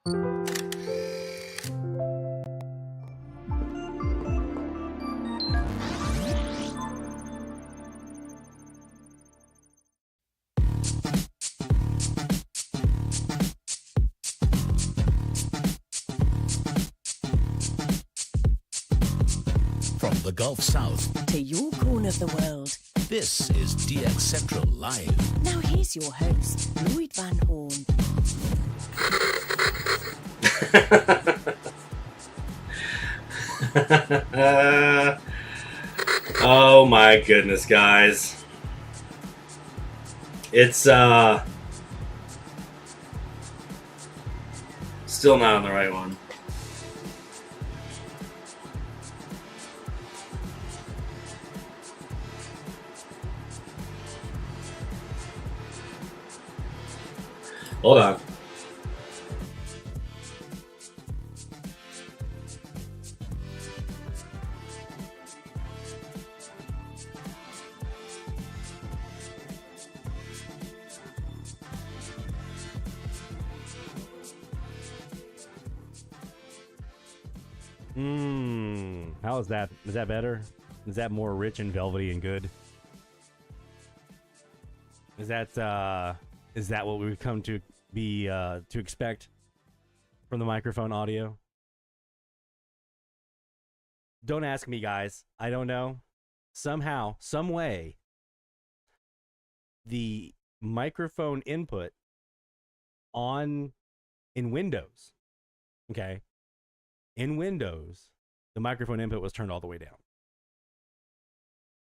From the Gulf South to your corner of the world, this is DX Central Live. Now here's your host, Lloyd Van Horn. Oh my goodness, guys. It's still not on the right one. Hold on. How is that? Is that better? Is that more rich and velvety and good? Is that what we've come to be to expect from the microphone audio? Don't ask me, guys. I don't know. Somehow, some way, the microphone input in Windows, okay? In Windows, the microphone input was turned all the way down.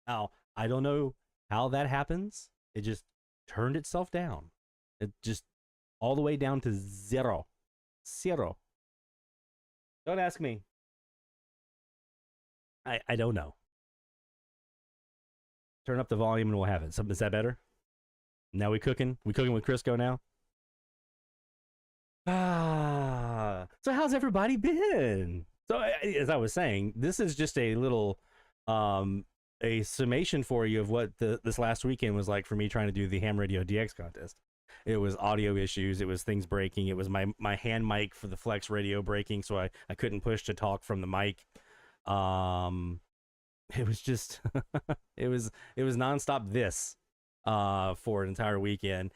Now, I don't know how that happens. It just turned itself down. It just all the way down to zero. Zero. Don't ask me. I don't know. Turn up the volume and we'll have it. So, is that better? Now we cooking? We cooking with Crisco now? So how's everybody been? So as I was saying, this is just a little a summation for you of what this last weekend was like for me trying to do the Ham Radio DX contest. It was audio issues, it was things breaking, it was my hand mic for the FlexRadio breaking, so I couldn't push to talk from the mic. It was just it was nonstop this for an entire weekend.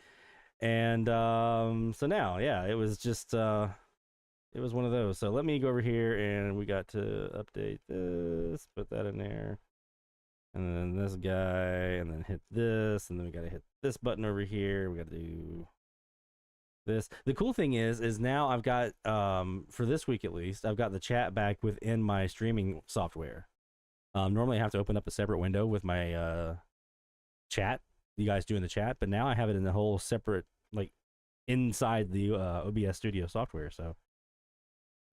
And so now, yeah, it was just it was one of those. So let me go over here, and we got to update this, put that in there, and then this guy, and then hit this, and then we got to hit this button over here. We got to do this. The cool thing is now I've got for this week at least, I've got the chat back within my streaming software. Normally I have to open up a separate window with my chat, you guys do in the chat, but now I have it in the whole separate, like inside the OBS Studio software. So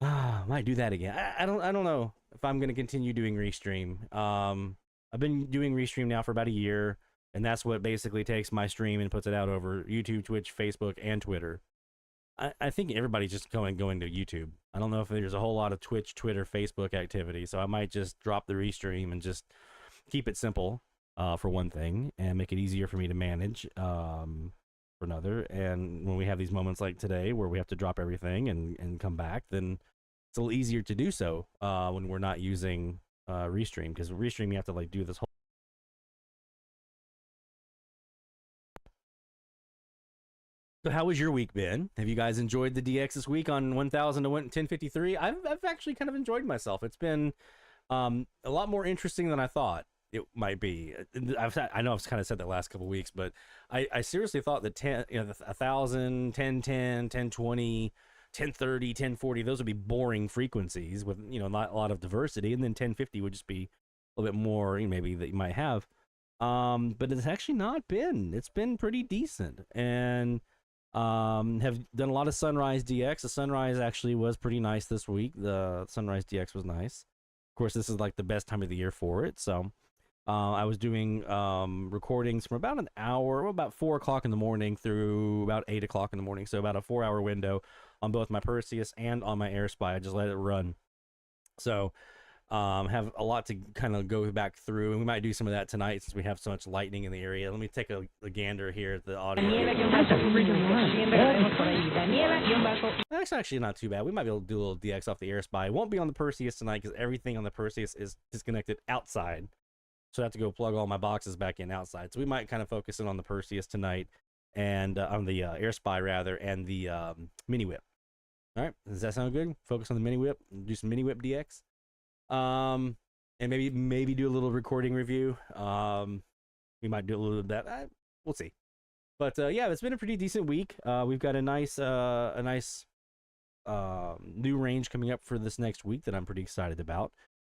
might do that again. I don't know if I'm gonna continue doing Restream. I've been doing Restream now for about a year, and that's what basically takes my stream and puts it out over YouTube, Twitch, Facebook, and Twitter. I think everybody's just going to YouTube. I don't know if there's a whole lot of Twitch, Twitter, Facebook activity, so I might just drop the Restream and just keep it simple, for one thing, and make it easier for me to manage, for another. And when we have these moments like today where we have to drop everything and come back, then it's a little easier to do so when we're not using Restream, because Restream you have to like do this whole. So how was your week been? Have you guys enjoyed the DX this week on 1000 to 1053? I've actually kind of enjoyed myself. It's been a lot more interesting than I thought it might be. I know I've kind of said that last couple of weeks, but I seriously thought that 1000, 1010, 1020, 1030, 1040, those would be boring frequencies with, not a lot of diversity, and then 1050 would just be a little bit more, maybe, that you might have. But it's actually not been. It's been pretty decent, and have done a lot of Sunrise DX. The Sunrise actually was pretty nice this week. The Sunrise DX was nice. Of course, this is like the best time of the year for it, so I was doing recordings from about an hour, about 4 o'clock in the morning through about 8 o'clock in the morning, so about a 4-hour window on both my Perseus and on my AirSpy. I just let it run. So Have a lot to kind of go back through, and we might do some of that tonight since we have so much lightning in the area. Let me take a gander here at the audio. That's actually not too bad. We might be able to do a little DX off the air spy. It won't be on the Perseus tonight because everything on the Perseus is disconnected outside. So I have to go plug all my boxes back in outside. So we might kind of focus in on the Perseus tonight, and on the air spy rather, and the mini whip. All right, does that sound good? Focus on the mini whip, do some mini whip DX. And maybe do a little recording review. We might do a little of that. We'll see. But yeah, it's been a pretty decent week. We've got a nice new range coming up for this next week that I'm pretty excited about.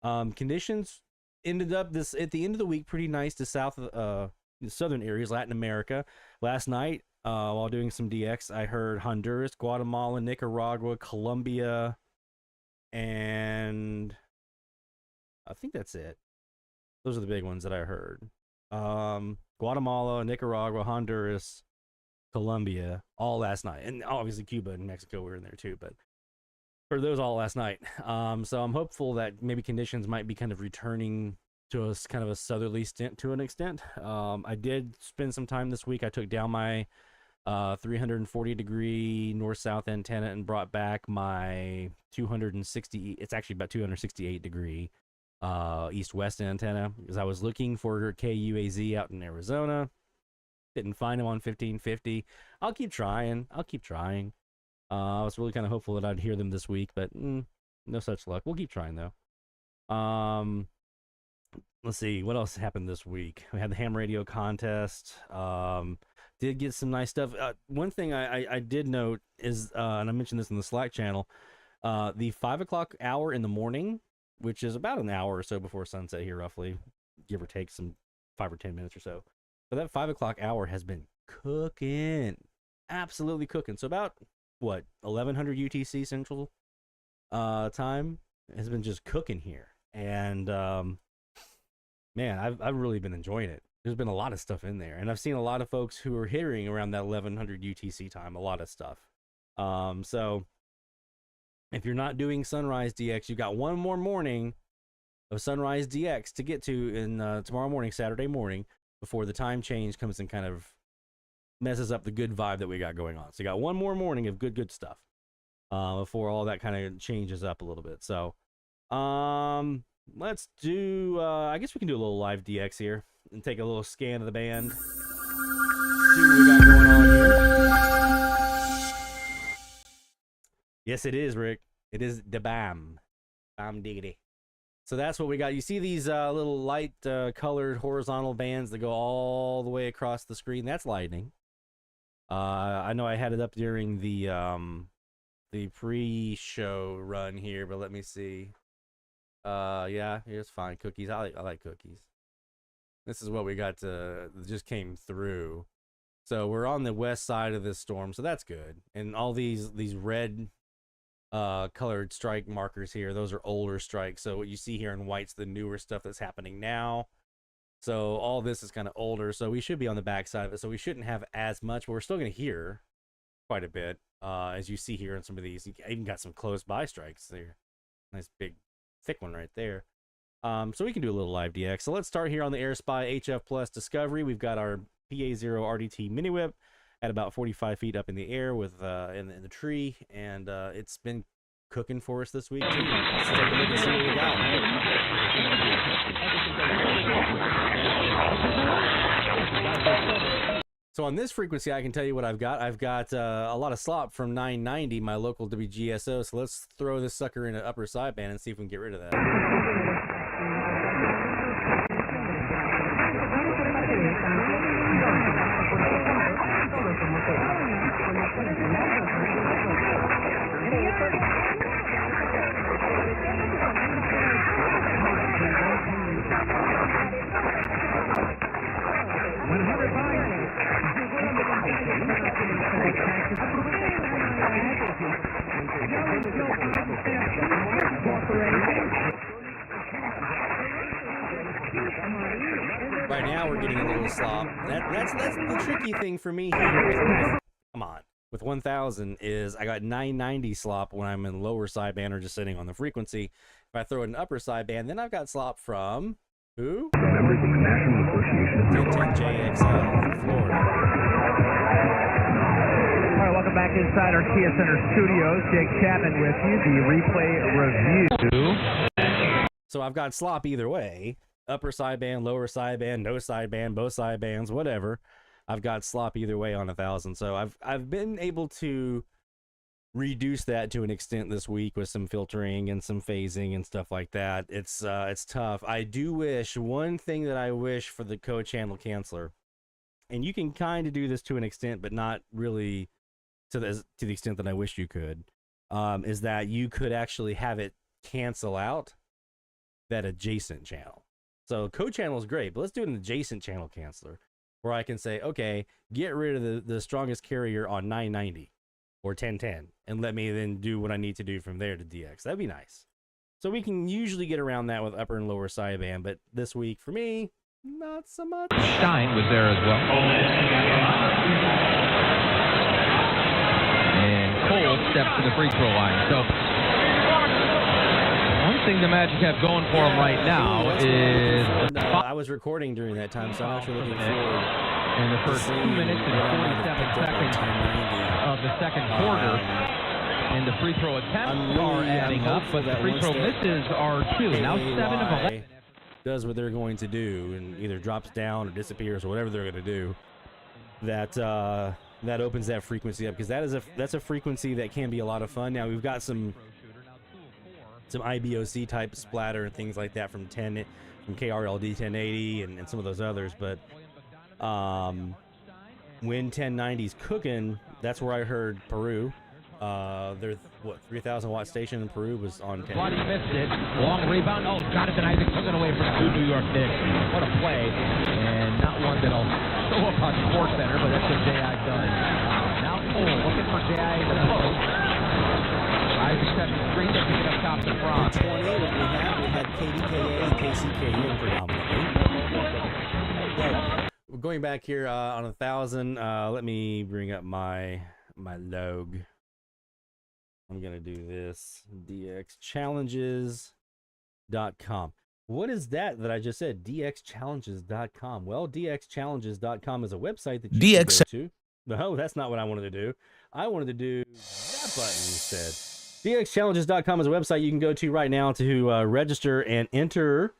Conditions ended up at the end of the week pretty nice to southern areas, Latin America. Last night, while doing some DX, I heard Honduras, Guatemala, Nicaragua, Colombia, and I think that's it. Those are the big ones that I heard. Guatemala, Nicaragua, Honduras, Colombia, all last night. And obviously Cuba and Mexico were in there too, but for those all last night. So I'm hopeful that maybe conditions might be kind of returning to us kind of a southerly stint to an extent. I did spend some time this week. I took down my 340 degree north-south antenna and brought back my 260, it's actually about 268 degree east-west antenna, because I was looking for KUAZ out in Arizona. Didn't find him on 1550. I'll keep trying. I was really kind of hopeful that I'd hear them this week, but no such luck. We'll keep trying though. Let's see what else happened this week. We had the ham radio contest. Did get some nice stuff. One thing I did note is, and I mentioned this in the Slack channel, the 5 o'clock hour in the morning, which is about an hour or so before sunset here, roughly, give or take some 5 or 10 minutes or so. But that 5 o'clock hour has been cooking, absolutely cooking. So about what, 1100 UTC Central time has been just cooking here, and man, I've really been enjoying it. There's been a lot of stuff in there, and I've seen a lot of folks who are hitting around that 1100 UTC time, a lot of stuff. So if you're not doing Sunrise DX, you got one more morning of Sunrise DX to get to in tomorrow morning, Saturday morning, before the time change comes and kind of messes up the good vibe that we got going on. So you got one more morning of good stuff before all that kind of changes up a little bit. So let's do, I guess we can do a little live DX here and take a little scan of the band. See what we got going on here. Yes, it is, Rick. It is the BAM. BAM diggity. So that's what we got. You see these little light colored horizontal bands that go all the way across the screen? That's lightning. I know I had it up during the pre-show run here, but let me see. Yeah, here's fine. Cookies. I like cookies. This is what we got just came through. So we're on the west side of this storm, so that's good. And all these red colored strike markers here, those are older strikes. So what you see here in white's the newer stuff that's happening now. So all this is kind of older, so we should be on the back side of it, so we shouldn't have as much, but we're still going to hear quite a bit, as you see here in some of these. You even got some close by strikes there. Nice big thick one right there. So we can do a little live DX. So let's start here on the AirSpy HF Plus Discovery. We've got our PA0 RDT mini whip at about 45 feet up in the air with in the tree, and it's been cooking for us this week too. Let's take a look and see what we got. So on this frequency, I can tell you what I've got. I've got a lot of slop from 990, my local WGSO. So let's throw this sucker in an upper sideband and see if we can get rid of that. Right now we're getting a little slop. That's the tricky thing for me here. Come on. with 1000 is I got 990 slop when I'm in lower sideband or just sitting on the frequency. If I throw it in upper sideband, then I've got slop from who? Members of the National Association of 1010JXL in Florida. All right, welcome back inside our Kia Center studios. Jake Chapman with you, the replay review. So I've got slop either way. Upper sideband, lower sideband, no sideband, both sidebands, whatever. I've got slop either way on 1000. So I've been able to reduce that to an extent this week with some filtering and some phasing and stuff like that. It's tough. I do wish, one thing that I wish for the co-channel canceller, and you can kind of do this to an extent, but not really to the extent that I wish you could, is that you could actually have it cancel out that adjacent channel. So co-channel is great, but let's do an adjacent channel canceller where I can say, okay, get rid of the strongest carrier on 990 or 1010 and let me then do what I need to do from there to DX. That'd be nice. So we can usually get around that with upper and lower sideband, but this week for me, not so much. Stein was there as well. And Cole steps to the free throw line. So one thing the Magic have going for them right now is... I was recording during that time, so I'm actually looking forward. In the first 2 minutes and 47 seconds of the second quarter, and the free throw attempts are adding up, but the free throw misses are 2. Now 7 of 11. Does what they're going to do and either drops down or disappears or whatever they're going to do, that opens that frequency up, because that's a frequency that can be a lot of fun. Now we've got some IBOC type splatter and things like that from KRLD 1080 and some of those others, but when 1090's cooking, that's where I heard Peru. Their 3,000 watt station in Peru was on 10. He missed it. Long rebound. Oh, Jonathan Isaac took it away from 2 New York Knicks. What a play, and not one that'll show up on Sports Center, but that's what J.I. does. Now Cole looking for J.I. in the post. Isaac steps the screen, they're picking up top to front. 20, what we had KDKA and KCKA predominantly. But going back here on 1000, let me bring up my log. I'm gonna do this. DXChallenges.com. What is that I just said? DXChallenges.com. Well, DXChallenges.com is a website that you can go to. No, that's not what I wanted to do. I wanted to do that button instead. DXChallenges.com is a website you can go to right now to register and enter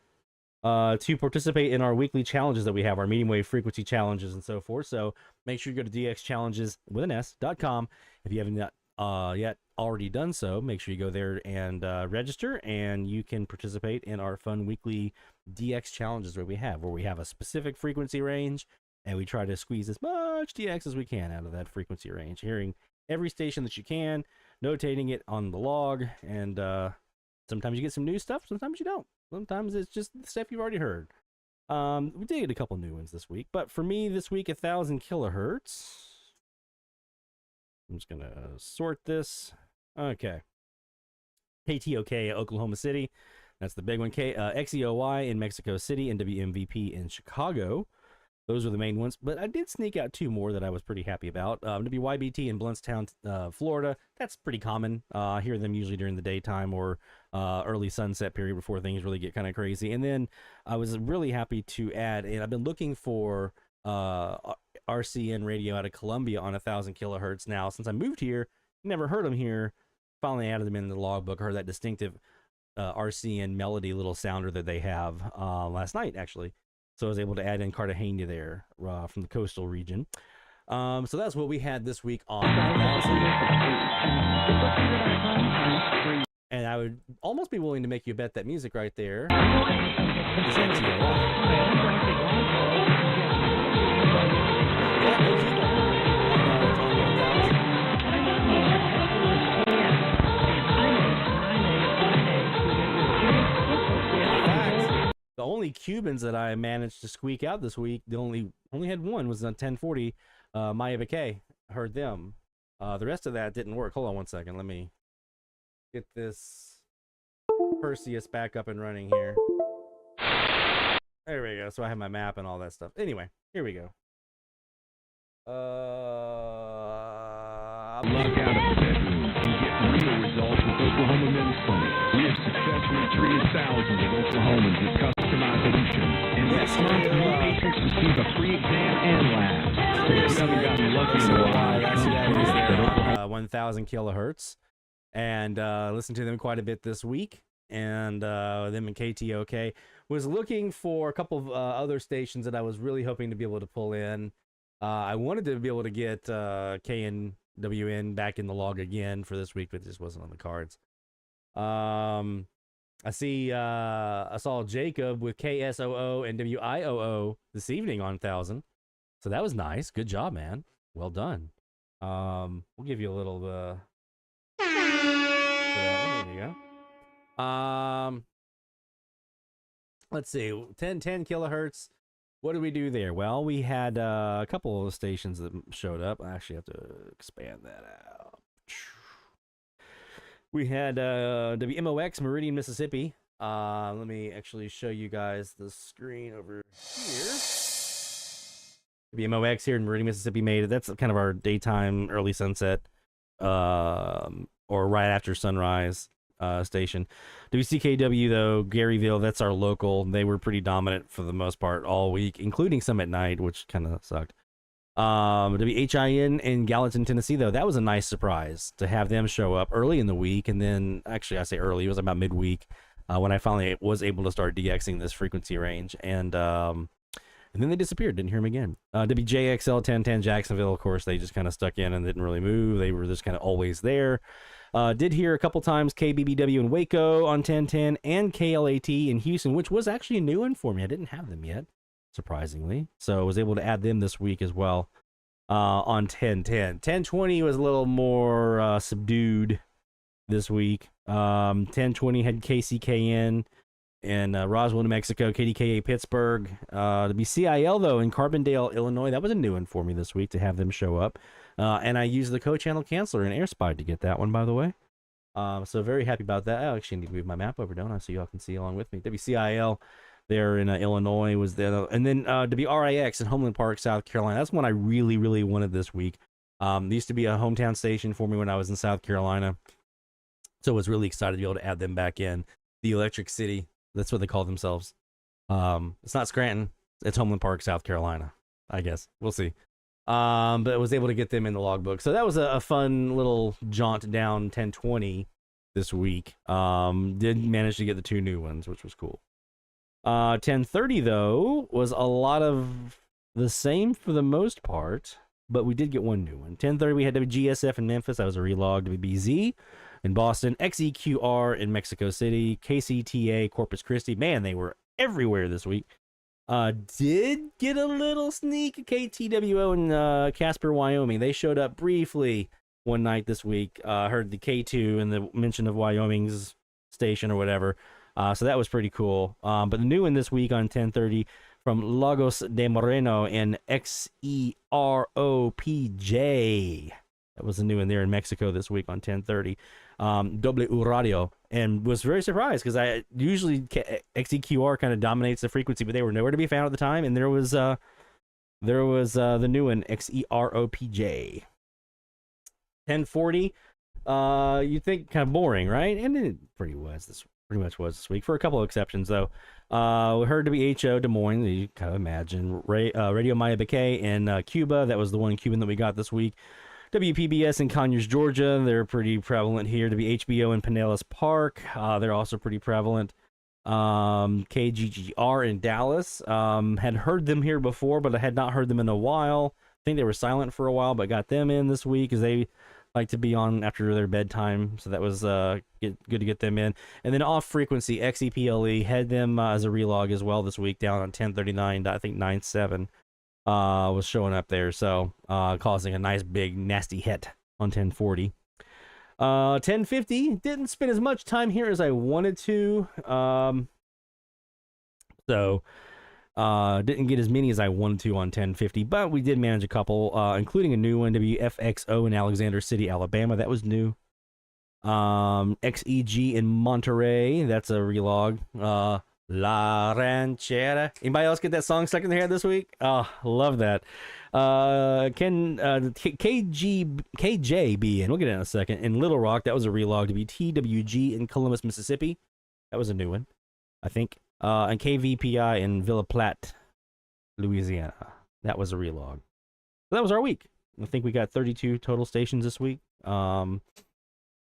to participate in our weekly challenges that we have, our medium wave frequency challenges and so forth. So make sure you go to DXChallenges.com. If you haven't yet already done so, make sure you go there and register, and you can participate in our fun weekly DX challenges where we have a specific frequency range, and we try to squeeze as much DX as we can out of that frequency range, hearing every station that you can, notating it on the log, and sometimes you get some new stuff, sometimes you don't. Sometimes it's just the stuff you've already heard. We did get a couple new ones this week, but for me this week, 1000 kilohertz. I'm just gonna sort this. Okay. KTOK Oklahoma City, that's the big one. XEOY in Mexico City, and WMVP in Chicago. Those are the main ones, but I did sneak out 2 more that I was pretty happy about. WYBT in Blountstown, Florida. That's pretty common. I hear them usually during the daytime or early sunset period before things really get kind of crazy. And then I was really happy to add, and I've been looking for RCN radio out of Columbia on 1000 kilohertz now since I moved here. Never heard them here. Finally added them in the logbook. Heard that distinctive RCN melody little sounder that they have last night, actually. So I was able to add in Cartagena there from the coastal region. So that's what we had this week on 1000. And I would almost be willing to make you bet that music right there is The only Cubans that I managed to squeak out this week, only had one, was on 1040, Maya Bakay. Heard them. The rest of that didn't work. Hold on one second. Let me get this Perseus back up and running here. There we go. So I have my map and all that stuff. Anyway, here we go. Lock out of the bedroom and get real results with Oklahoma Men's Clinic. We have successfully treated thousands of Oklahomans with customized solutions. And this month, new patients receive a free exam and lab. So if you haven't gotten lucky in a while, 1,000 kilohertz, and listened to them quite a bit this week. And them in KTOK. Was looking for a couple of other stations that I was really hoping to be able to pull in. I wanted to be able to get KNWN back in the log again for this week, but it just wasn't on the cards. I saw Jacob with KSOO and WIOO this evening on 1,000. So that was nice. Good job, man. Well done. We'll give you a little there you go. Let's see, 10 kilohertz. What did we do there? Well, we had a couple of stations that showed up. I actually have to expand that out. We had WMOX Meridian, Mississippi. Let me actually show you guys the screen over here. WMOX here in Meridian, Mississippi made it. That's kind of our daytime early sunset or right after sunrise station. WCKW, though, Garyville, that's our local. They were pretty dominant for the most part all week, including some at night, which kind of sucked. WHIN in Gallatin, Tennessee, though, that was a nice surprise to have them show up early in the week. And then, actually, I say early, it was about midweek when I finally was able to start DXing this frequency range. And then they disappeared. Didn't hear them again. WJXL 1010 Jacksonville, of course, they just kind of stuck in and didn't really move. They were just kind of always there. Did hear a couple times KBBW in Waco on 1010 and KLAT in Houston, which was actually a new one for me. I didn't have them yet, surprisingly. So I was able to add them this week as well on 1010. 1020 was a little more subdued this week. 1020 had KCKN in Roswell, New Mexico, KDKA Pittsburgh. To be CIL, though, in Carbondale, Illinois. That was a new one for me this week to have them show up. And I used the co-channel canceller in AirSpy to get that one, by the way. So very happy about that. I actually need to move my map over, don't I? So y'all can see along with me. WCIL there in Illinois was there. And then WRIX in Homeland Park, South Carolina. That's one I really, really wanted this week. It used to be a hometown station for me when I was in South Carolina. So I was really excited to be able to add them back in. The Electric City. That's what they call themselves. It's not Scranton. It's Homeland Park, South Carolina, I guess. We'll see. But I was able to get them in the logbook. So that was a fun little jaunt down 1020 this week. Did manage to get the two new ones, which was cool. 1030, though, was a lot of the same for the most part, but we did get one new one. 1030, we had WGSF in Memphis. That was a relog. WBZ in Boston. XEQR in Mexico City. KCTA, Corpus Christi. Man, they were everywhere this week. Did get a little sneak KTWO in Casper, Wyoming. They showed up briefly one night this week. Heard the K2 and the mention of Wyoming's station or whatever. So that was pretty cool. But the new one this week on 1030 from Lagos de Moreno in XEROPJ. That was the new one there in Mexico this week on 1030. W Radio, and was very surprised because I usually XEQR kind of dominates the frequency, but they were nowhere to be found at the time, and there was the new one, XEROPJ. 1040, you'd think kind of boring, right? And it pretty much was this week, for a couple of exceptions though. We heard WHO Des Moines, you kind of imagine. Radio Maya Bacay in Cuba, that was the one Cuban that we got this week. WPBS in Conyers, Georgia, they're pretty prevalent here. WHBO in Pinellas Park, they're also pretty prevalent. KGGR in Dallas, had heard them here before, but I had not heard them in a while. I think they were silent for a while, but got them in this week because they like to be on after their bedtime, so that was good to get them in. And then off frequency, XEPLE had them as a relog as well this week, down on 1039, I think 97. Was showing up there, so causing a nice big nasty hit on 1040. 1050 didn't spend as much time here as I wanted to, so didn't get as many as I wanted to on 1050, but we did manage a couple, including a new one, WFXO in Alexander City, Alabama. That was new. XEG in Monterey, that's a relog. La Ranchera. Anybody else get that song stuck in their head this week? Oh, love that. KJB, and we'll get it in a second. In Little Rock, that was a relog to be TWG in Columbus, Mississippi. That was a new one, I think. And KVPI in Villa Platte, Louisiana. That was a relog. So that was our week. I think we got 32 total stations this week. And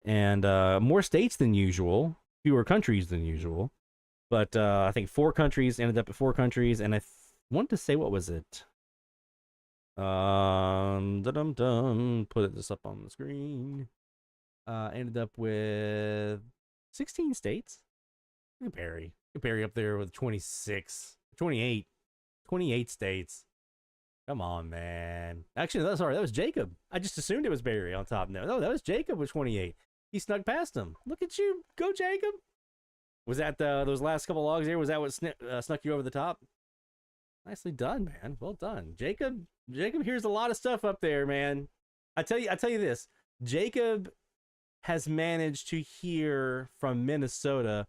more states than usual, fewer countries than usual. But I think 4 countries, ended up at 4 countries, and I want to say, what was it? Put this up on the screen. Ended up with 16 states. Look at Barry. Barry up there with 28 states. Come on, man. Actually, sorry, that was Jacob. I just assumed it was Barry on top now. No, that was Jacob with 28. He snuck past him. Look at you. Go, Jacob. Was that those last couple logs there? Was that what snuck you over the top? Nicely done, man. Well done. Jacob hears a lot of stuff up there, man. I tell you this. Jacob has managed to hear from Minnesota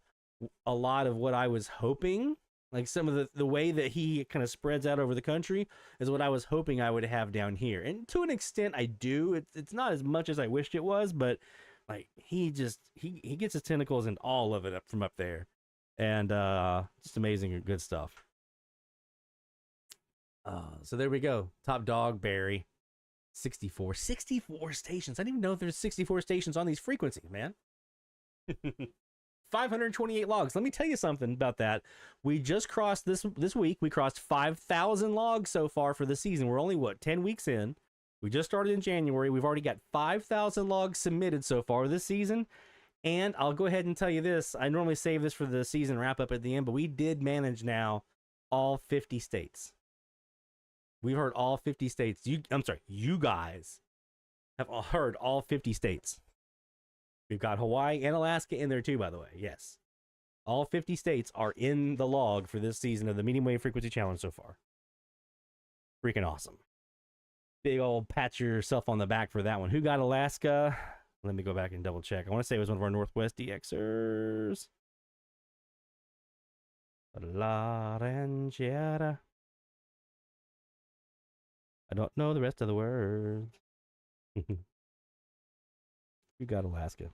a lot of what I was hoping. Like some of the way that he kind of spreads out over the country is what I was hoping I would have down here. And to an extent I do. It's not as much as I wished it was, but like he gets his tentacles in all of it up from up there. And just amazing and good stuff. So there we go. Top dog, Barry. 64 stations. I didn't even know if there's 64 stations on these frequencies, man. 528 logs. Let me tell you something about that. We just crossed this week. We crossed 5,000 logs so far for the season. We're only 10 weeks in. We just started in January. We've already got 5,000 logs submitted so far this season. And I'll go ahead and tell you this. I normally save this for the season wrap up at the end, but we did manage now all 50 states. We've heard all 50 states. You guys have all heard all 50 states. We've got Hawaii and Alaska in there too, by the way. Yes. All 50 states are in the log for this season of the Medium Wave Frequency Challenge so far. Freaking awesome. Big old pat yourself on the back for that one. Who got Alaska? Let me go back and double check. I want to say it was one of our Northwest DXers. La Ranchera. I don't know the rest of the words. You got Alaska.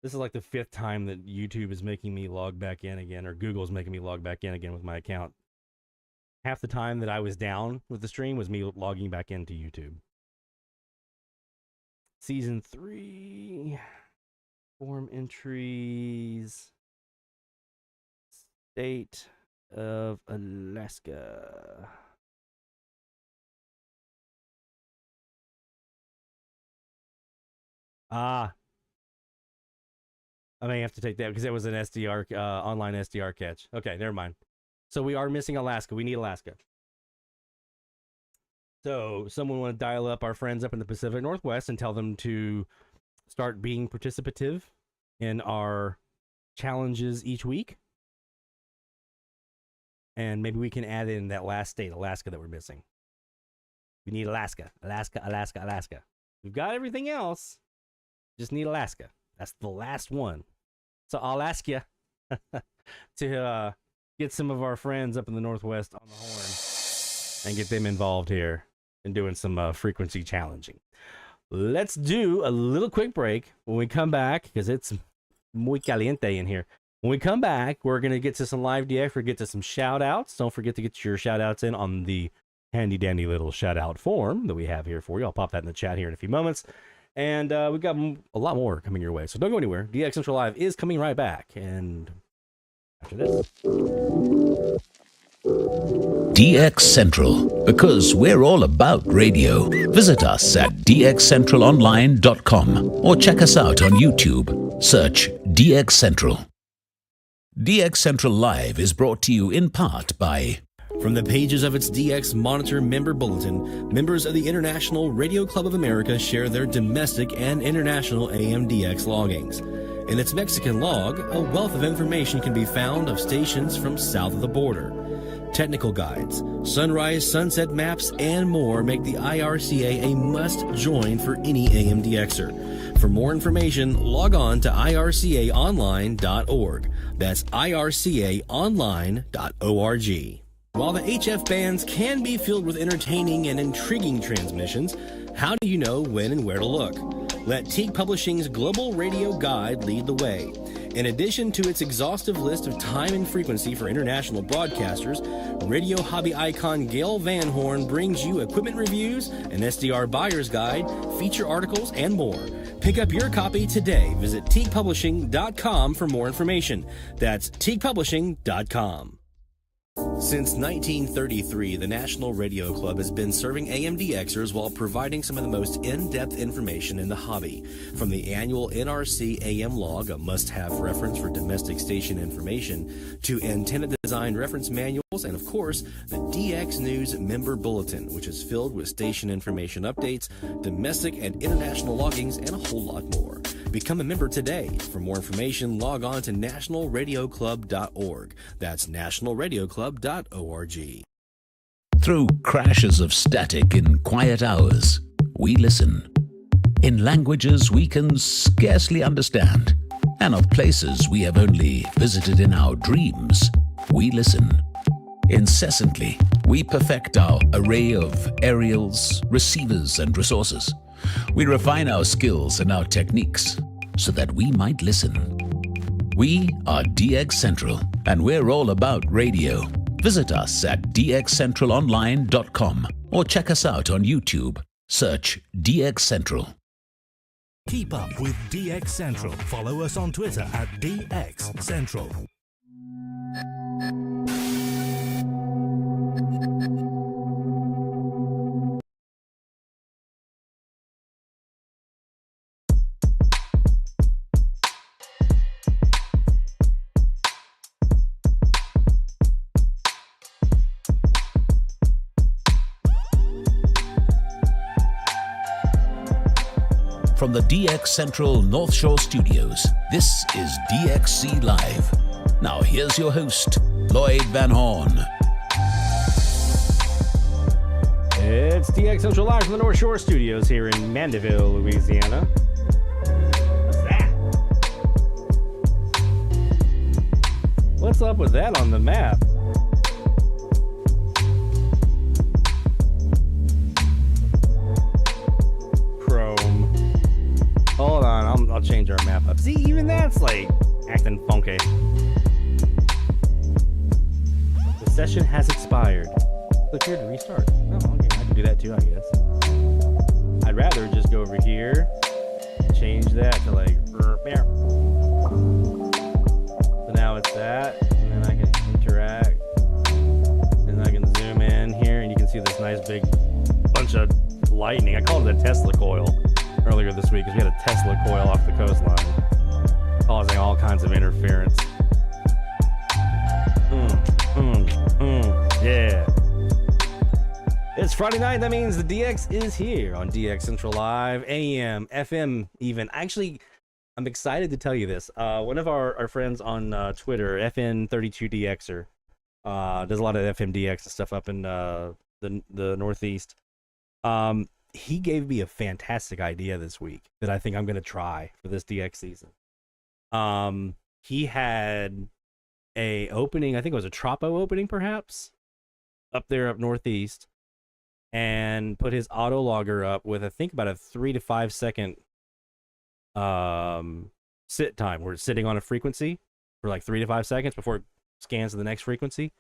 This is like the 5th time that YouTube is making me log back in again, or Google's making me log back in again with my account. Half the time that I was down with the stream was me logging back into YouTube. Season 3. Form entries. State of Alaska. I may have to take that because it was an SDR, online SDR catch. Okay, never mind. So we are missing Alaska. We need Alaska. So someone want to dial up our friends up in the Pacific Northwest and tell them to start being participative in our challenges each week. And maybe we can add in that last state, Alaska, that we're missing. We need Alaska. Alaska. We've got everything else. Just need Alaska. That's the last one. So I'll ask you to get some of our friends up in the Northwest on the horn and get them involved here in doing some frequency challenging. Let's do a little quick break. When we come back, because it's muy caliente in here. When we come back, we're going to get to some live DX. We're going to get to some shout outs. Don't forget to get your shout outs in on the handy dandy little shout out form that we have here for you. I'll pop that in the chat here in a few moments. And we've got a lot more coming your way. So don't go anywhere. DX Central Live is coming right back. And after this. DX Central, because we're all about radio. Visit us at dxcentralonline.com or check us out on YouTube. Search DX Central. DX Central Live is brought to you in part by... From the pages of its DX Monitor member bulletin, members of the International Radio Club of America share their domestic and international AMDX loggings. In its Mexican log, a wealth of information can be found of stations from south of the border. Technical guides, sunrise, sunset maps, and more make the IRCA a must-join for any AMDXer. For more information, log on to ircaonline.org. That's ircaonline.org. While the HF bands can be filled with entertaining and intriguing transmissions, how do you know when and where to look? Let Teague Publishing's Global Radio Guide lead the way. In addition to its exhaustive list of time and frequency for international broadcasters, radio hobby icon Gail Van Horn brings you equipment reviews, an SDR buyer's guide, feature articles, and more. Pick up your copy today. Visit teaguepublishing.com for more information. That's teaguepublishing.com. Since 1933, the National Radio Club has been serving AMDXers while providing some of the most in-depth information in the hobby. From the annual NRC AM log, a must-have reference for domestic station information, to antenna design reference manuals, and of course, the DX News Member Bulletin, which is filled with station information updates, domestic and international loggings, and a whole lot more. Become a member today. For more information, log on to nationalradioclub.org. That's nationalradioclub.org. Through crashes of static in quiet hours, we listen. In languages we can scarcely understand, and of places we have only visited in our dreams, we listen. Incessantly, we perfect our array of aerials, receivers, and resources. We refine our skills and our techniques so that we might listen. We are DX Central, and we're all about radio. Visit us at dxcentralonline.com or check us out on YouTube. Search DX Central. Keep up with DX Central. Follow us on Twitter at DX Central. From the DX Central North Shore Studios, this is DXC Live. Now here's your host, Lloyd Van Horn. It's DX Central Live from the North Shore Studios here in Mandeville, Louisiana. What's that? What's up with that on the map? Hold on, I'll change our map up. See, even that's like acting funky. The session has expired. Click here to restart. Oh, okay, I can do that too, I guess. I'd rather just go over here, change that to like there. So now it's that, and then I can interact, and I can zoom in here, and you can see this nice big bunch of lightning. I call it a Tesla coil. Earlier this week, because we had a Tesla coil off the coastline, causing all kinds of interference. Yeah. It's Friday night. That means the DX is here on DX Central Live, AM, FM, even. Actually, I'm excited to tell you this. One of our friends on Twitter, FN32DXer, does a lot of FM DX and stuff up in the Northeast. He gave me a fantastic idea this week that I think I'm going to try for this DX season. He had a opening, I think it was a Tropo opening perhaps, up there up Northeast, and put his auto logger up with, I think, about a 3 to 5 second sit time where it's sitting on a frequency for like 3 to 5 seconds before it scans to the next frequency.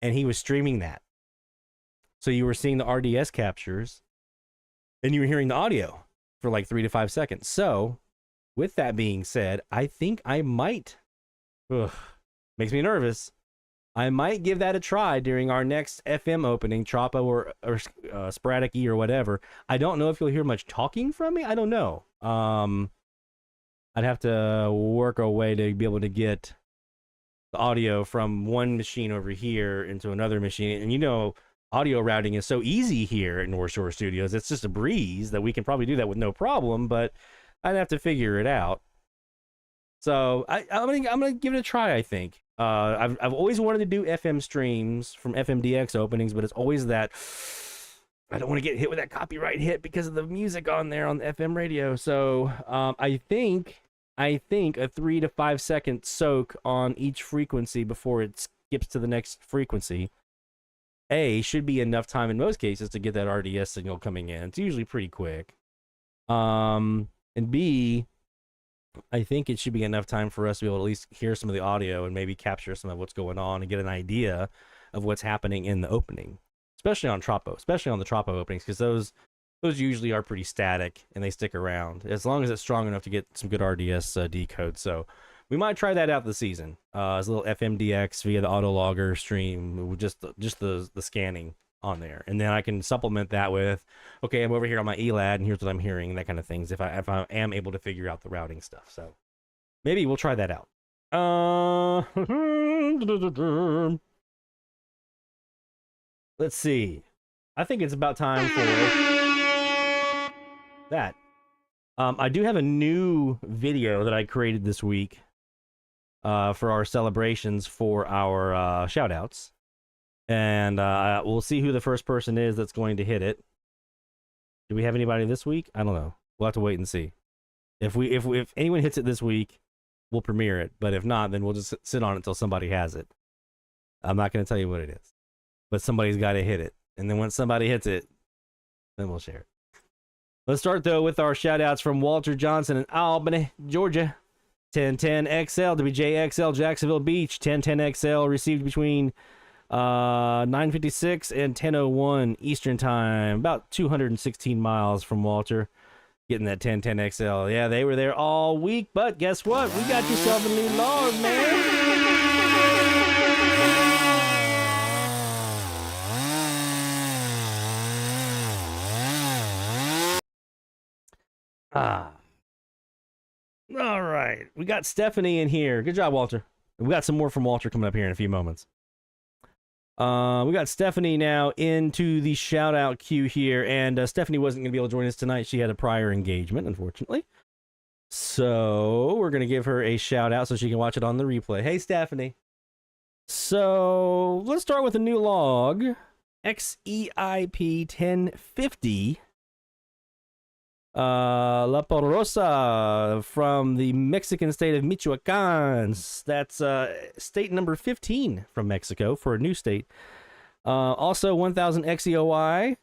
And he was streaming that. So you were seeing the RDS captures, and you were hearing the audio for like 3 to 5 seconds. So, with that being said, I think I might, makes me nervous, I might give that a try during our next FM opening, Tropo or Sporadic E or whatever. I don't know if you'll hear much talking from me. I don't know. I'd have to work a way to be able to get the audio from one machine over here into another machine. And you know, audio routing is so easy here at North Shore Studios. It's just a breeze that we can probably do that with no problem, but I'd have to figure it out. So I'm gonna give it a try, I think. I've always wanted to do FM streams from FMDX openings, but it's always that I don't want to get hit with that copyright hit because of the music on there on the FM radio. So I think a 3 to 5 second soak on each frequency before it skips to the next frequency, should be enough time in most cases to get that RDS signal coming in. It's usually pretty quick. And B, I think it should be enough time for us to be able to at least hear some of the audio and maybe capture some of what's going on and get an idea of what's happening in the opening, especially on the Tropo openings, because those usually are pretty static and they stick around as long as it's strong enough to get some good RDS decode. So we might try that out this season as a little FMDX via the autologger stream, with just the scanning on there, and then I can supplement that with, okay, I'm over here on my Elad and here's what I'm hearing, and that kind of things, if I am able to figure out the routing stuff. So maybe we'll try that out. Let's see. I think it's about time for that. I do have a new video that I created this week for our celebrations for our shout outs. And we'll see who the first person is that's going to hit it. Do we have anybody this week? I don't know. We'll have to wait and see. If anyone hits it this week, we'll premiere it. But if not, then we'll just sit on it until somebody has it. I'm not going to tell you what it is, but somebody's got to hit it. And then once somebody hits it, then we'll share it. Let's start though with our shout outs from Walter Johnson in Albany, Georgia. 1010XL WJXL Jacksonville Beach. 1010XL received between 9:56 and 10:01 Eastern time, about 216 miles from Walter, getting that 1010XL. Yeah, they were there all week, but guess what? We got yourself a new log, man. All right, we got Stephanie in here. Good job, Walter. We got some more from Walter coming up here in a few moments. We got Stephanie now into the shout out queue here, and Stephanie wasn't going to be able to join us tonight. She had a prior engagement, unfortunately. So we're going to give her a shout out so she can watch it on the replay. Hey, Stephanie. So let's start with a new log, XEIP1050. La Porosa from the Mexican state of Michoacan. That's state number 15 from Mexico for a new state. Also 1000 XEOI,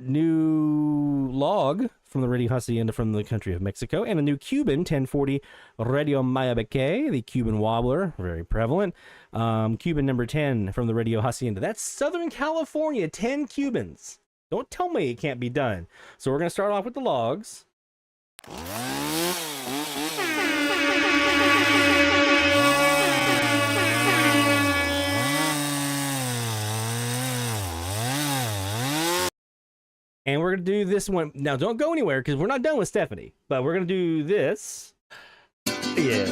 new log from the Radio Hacienda from the country of Mexico, and a new Cuban 1040 Radio Mayabeque, the Cuban wobbler, very prevalent. Cuban number 10 from the Radio Hacienda. That's Southern California, 10 Cubans. Don't tell me it can't be done. So we're going to start off with the logs. And we're going to do this one. Now, don't go anywhere because we're not done with Stephanie. But we're going to do this. Yeah.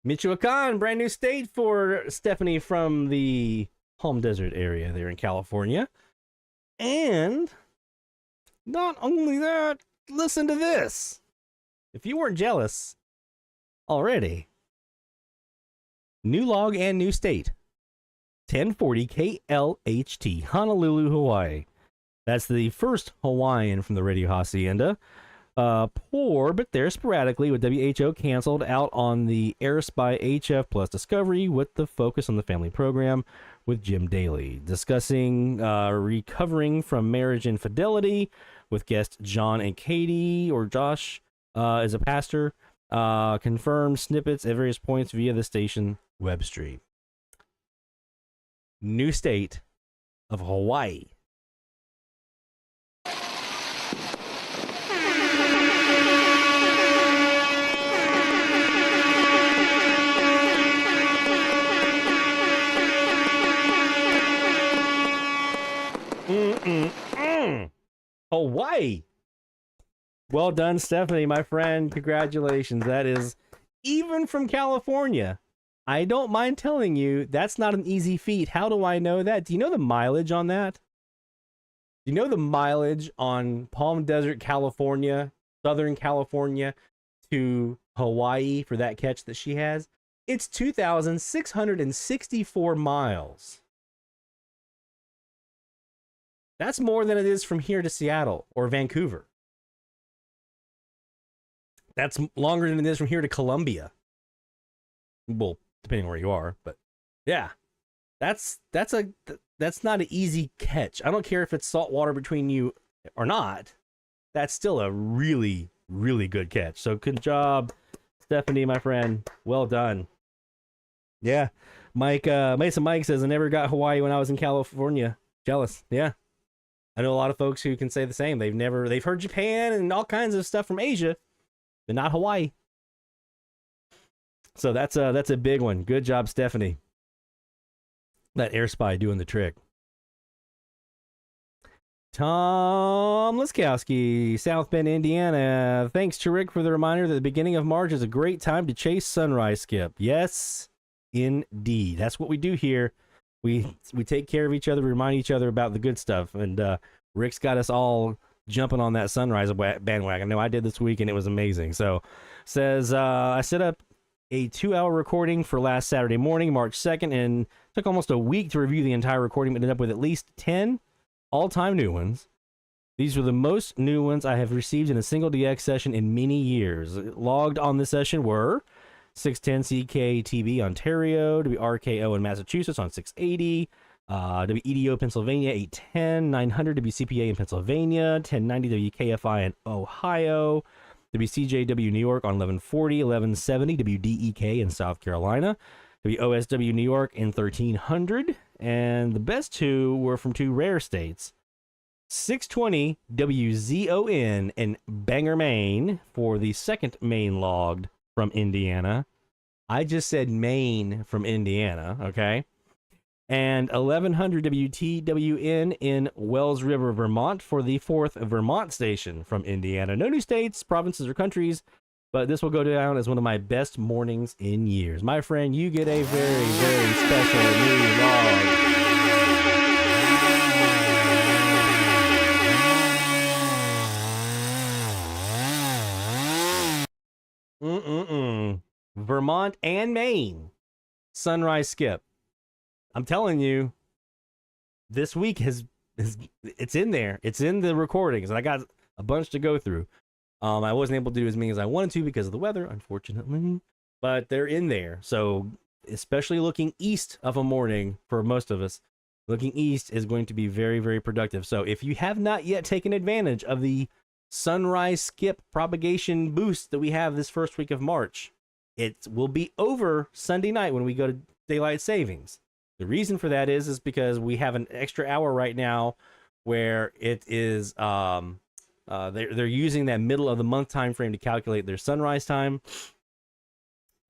Michoacan, brand new state for Stephanie from the Palm Desert area there in California. And not only that, listen to this. If you weren't jealous already, new log and new state. 1040 KLHT, Honolulu, Hawaii. That's the first Hawaiian from the Radio Hacienda. Poor, but there sporadically with WHO canceled out on the Airs by HF Plus Discovery with the focus on the family program with Jim Daly, discussing recovering from marriage infidelity with guests John and Katie, or Josh is a pastor, confirmed snippets at various points via the station web stream. New state of Hawaii. Hawaii. Well done, Stephanie, my friend. Congratulations. That is even from California. I don't mind telling you, that's not an easy feat. How do I know that? Do you know the mileage on that? Do you know the mileage on Palm Desert, California, Southern California to Hawaii for that catch that she has? It's 2,664 miles. That's more than it is from here to Seattle or Vancouver. That's longer than it is from here to Columbia. Well, depending where you are, but yeah, that's not an easy catch. I don't care if it's salt water between you or not. That's still a really, really good catch. So good job, Stephanie, my friend. Well done. Yeah, Mike, Mason Mike says, I never got Hawaii when I was in California. Jealous. Yeah, I know a lot of folks who can say the same. They've heard Japan and all kinds of stuff from Asia, but not Hawaii. So that's a big one. Good job, Stephanie. That air spy doing the trick. Tom Liskowski, South Bend, Indiana. Thanks to Rick for the reminder that the beginning of March is a great time to chase sunrise skip. Yes, indeed. That's what we do here. We take care of each other, remind each other about the good stuff. And Rick's got us all jumping on that sunrise bandwagon. No, I did this week and it was amazing. So says I set up a 2-hour recording for last Saturday morning, March 2nd, and took almost a week to review the entire recording, but ended up with at least 10 all-time new ones. These were the most new ones I have received in a single DX session in many years. Logged on this session were 610 CKTB Ontario, WRKO in Massachusetts on 680, WEDO Pennsylvania 810, 900 WCPA in Pennsylvania, 1090 WKFI in Ohio, WCJW New York on 1140, 1170 WDEK in South Carolina, WOSW New York in 1300, and the best two were from two rare states, 620 WZON in Bangor, Maine for the second main logged from Indiana. I just said Maine from Indiana, okay? And 1100 WTWN in Wells River, Vermont for the fourth Vermont station from Indiana. No new states, provinces, or countries, but this will go down as one of my best mornings in years. My friend, you get a very, very special new log. Vermont and Maine. Sunrise skip. I'm telling you, this week it's in there. It's in the recordings, and I got a bunch to go through. I wasn't able to do as many as I wanted to because of the weather, unfortunately, but they're in there. So especially looking east of a morning for most of us, looking east is going to be very, very productive. So if you have not yet taken advantage of the sunrise skip propagation boost that we have this first week of March, it will be over Sunday night when we go to daylight savings. The reason for that is because we have an extra hour right now where it is they're using that middle of the month time frame to calculate their sunrise time.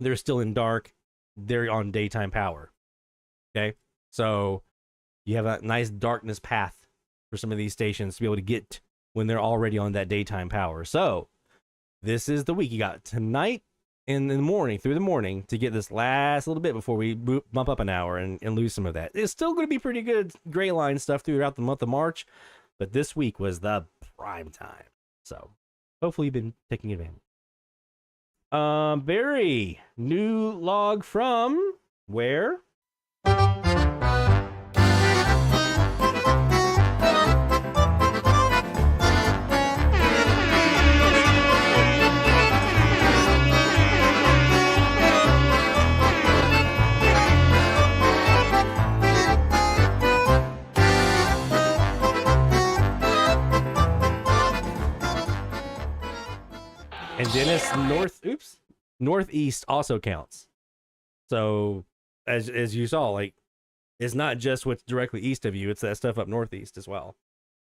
They're still in dark. They're on daytime power. Okay, so you have a nice darkness path for some of these stations to be able to get when they're already on that daytime power. So this is the week. You got tonight in the morning, through the morning, to get this last little bit before we bump up an hour and lose some of that. It's still going to be pretty good gray line stuff throughout the month of March, but this week was the prime time. So hopefully you've been taking advantage. Barry, new log from where? And Dennis, northeast also counts. So as you saw, like, it's not just what's directly east of you, it's that stuff up northeast as well.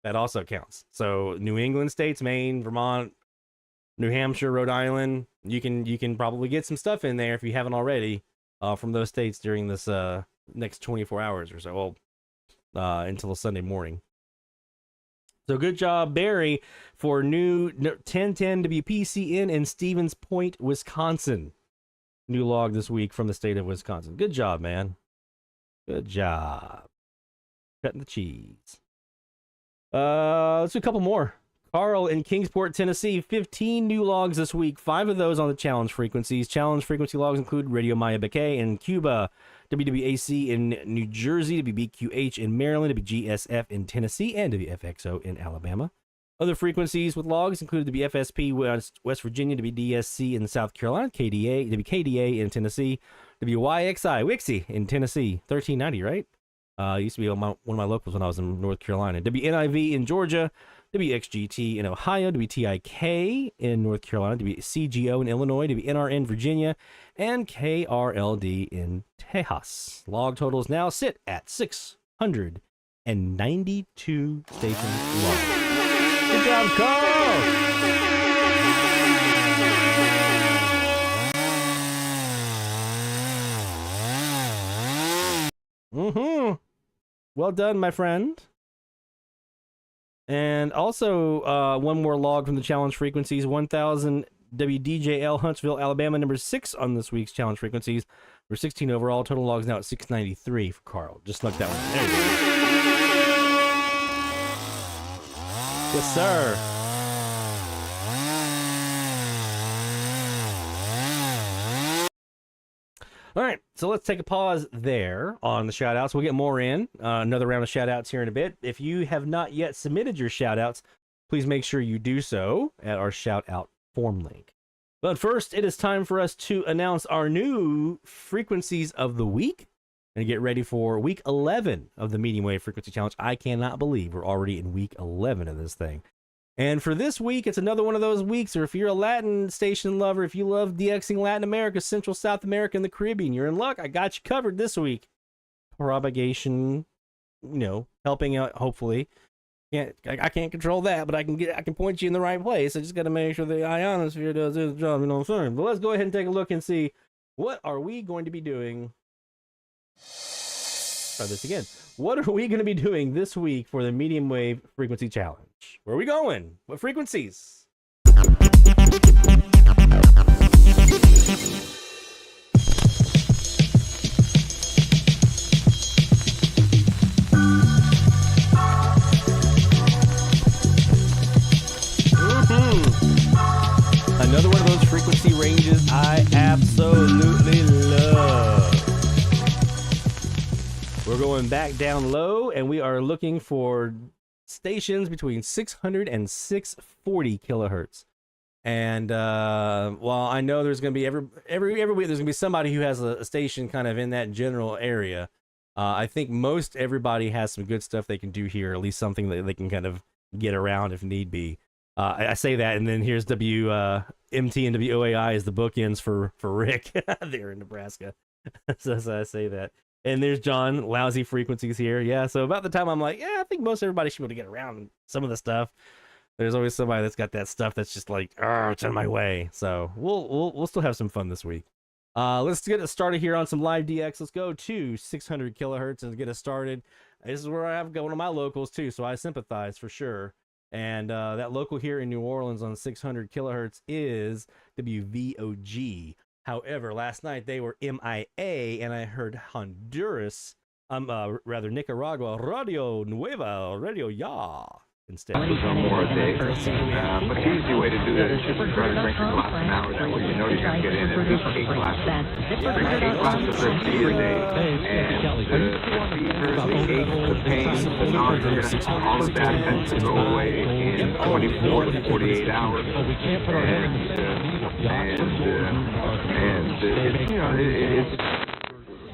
That also counts. So New England states, Maine, Vermont, New Hampshire, Rhode Island, you can probably get some stuff in there if you haven't already from those states during this next 24 hours or so, until Sunday morning. So good job, Barry, for new 1010 WPCN in Stevens Point, Wisconsin. new log this week from the state of Wisconsin. Good job, man. Good job. Cutting the cheese. Let's do a couple more. Carl in Kingsport, Tennessee, 15 new logs this week, 5 of those on the challenge frequencies. Challenge frequency logs include Radio Maya Beke in Cuba, WWAC in New Jersey, WBQH in Maryland, WGSF in Tennessee, and WFXO in Alabama. Other frequencies with logs include WFSP West Virginia, WDSC in South Carolina, WKDA in Tennessee, WYXI, Wixie in Tennessee, 1390, right? Used to be one of my locals when I was in North Carolina. WNIV in Georgia, WXGT in Ohio, WTIK in North Carolina, WCGO in Illinois, WNRN Virginia, and KRLD in Tejas. Log totals now sit at 692 stations long. Good job, Carl! Well done, my friend. And also, one more log from the challenge frequencies, 1000 WDJL Huntsville, Alabama, number 6 on this week's challenge frequencies. We're 16 overall. Total logs now at 693 for Carl. Just snuck that one. There you go. Yes, sir. All right, so let's take a pause there on the shout-outs. We'll get more in. Another round of shout-outs here in a bit. If you have not yet submitted your shout-outs, please make sure you do so at our shout-out form link. But first, it is time for us to announce our new frequencies of the week and get ready for week 11 of the Medium Wave Frequency Challenge. I cannot believe we're already in week 11 of this thing. And for this week, it's another one of those weeks, or if you're a Latin station lover, if you love DXing Latin America, Central South America, and the Caribbean, you're in luck. I got you covered this week. Propagation, helping out, hopefully. I can't control that, but I can point you in the right place. I just got to make sure the ionosphere does its job, you know what I'm saying? But let's go ahead and take a look and see, what are we going to be doing? Try this again. What are we going to be doing this week for the Medium Wave Frequency Challenge? Where are we going? What frequencies? Another one of those frequency ranges I absolutely love. We're going back down low, and we are looking for stations between 600 and 640 kilohertz. And while I know there's going to be every week there's going to be somebody who has a station kind of in that general area, I think most everybody has some good stuff they can do here, at least something that they can kind of get around if need be. I say that, and then here's WMT and WOAI as the bookends for Rick there in Nebraska. So I say that. And there's John, lousy frequencies here. Yeah, so about the time I'm like, yeah, I think most everybody should be able to get around some of the stuff. There's always somebody that's got that stuff that's just like, it's in my way. So we'll still have some fun this week. Let's get it started here on some live DX. Let's go to 600 kilohertz and get us started. This is where I have one of my locals too, so I sympathize for sure. And that local here in New Orleans on 600 kilohertz is WVOG. However, last night they were MIA, and I heard Honduras, Nicaragua, Radio Nueva, Radio Ya, instead. More a day. But the easy way to do that is just to try to drink a glass an hour. That way you know you're going to get in at least 8 glasses. Drink 8 glasses of tea a day, and the fevers, the aches, the pain, the nausea, all of that tends to go away in 24 to 48 hours.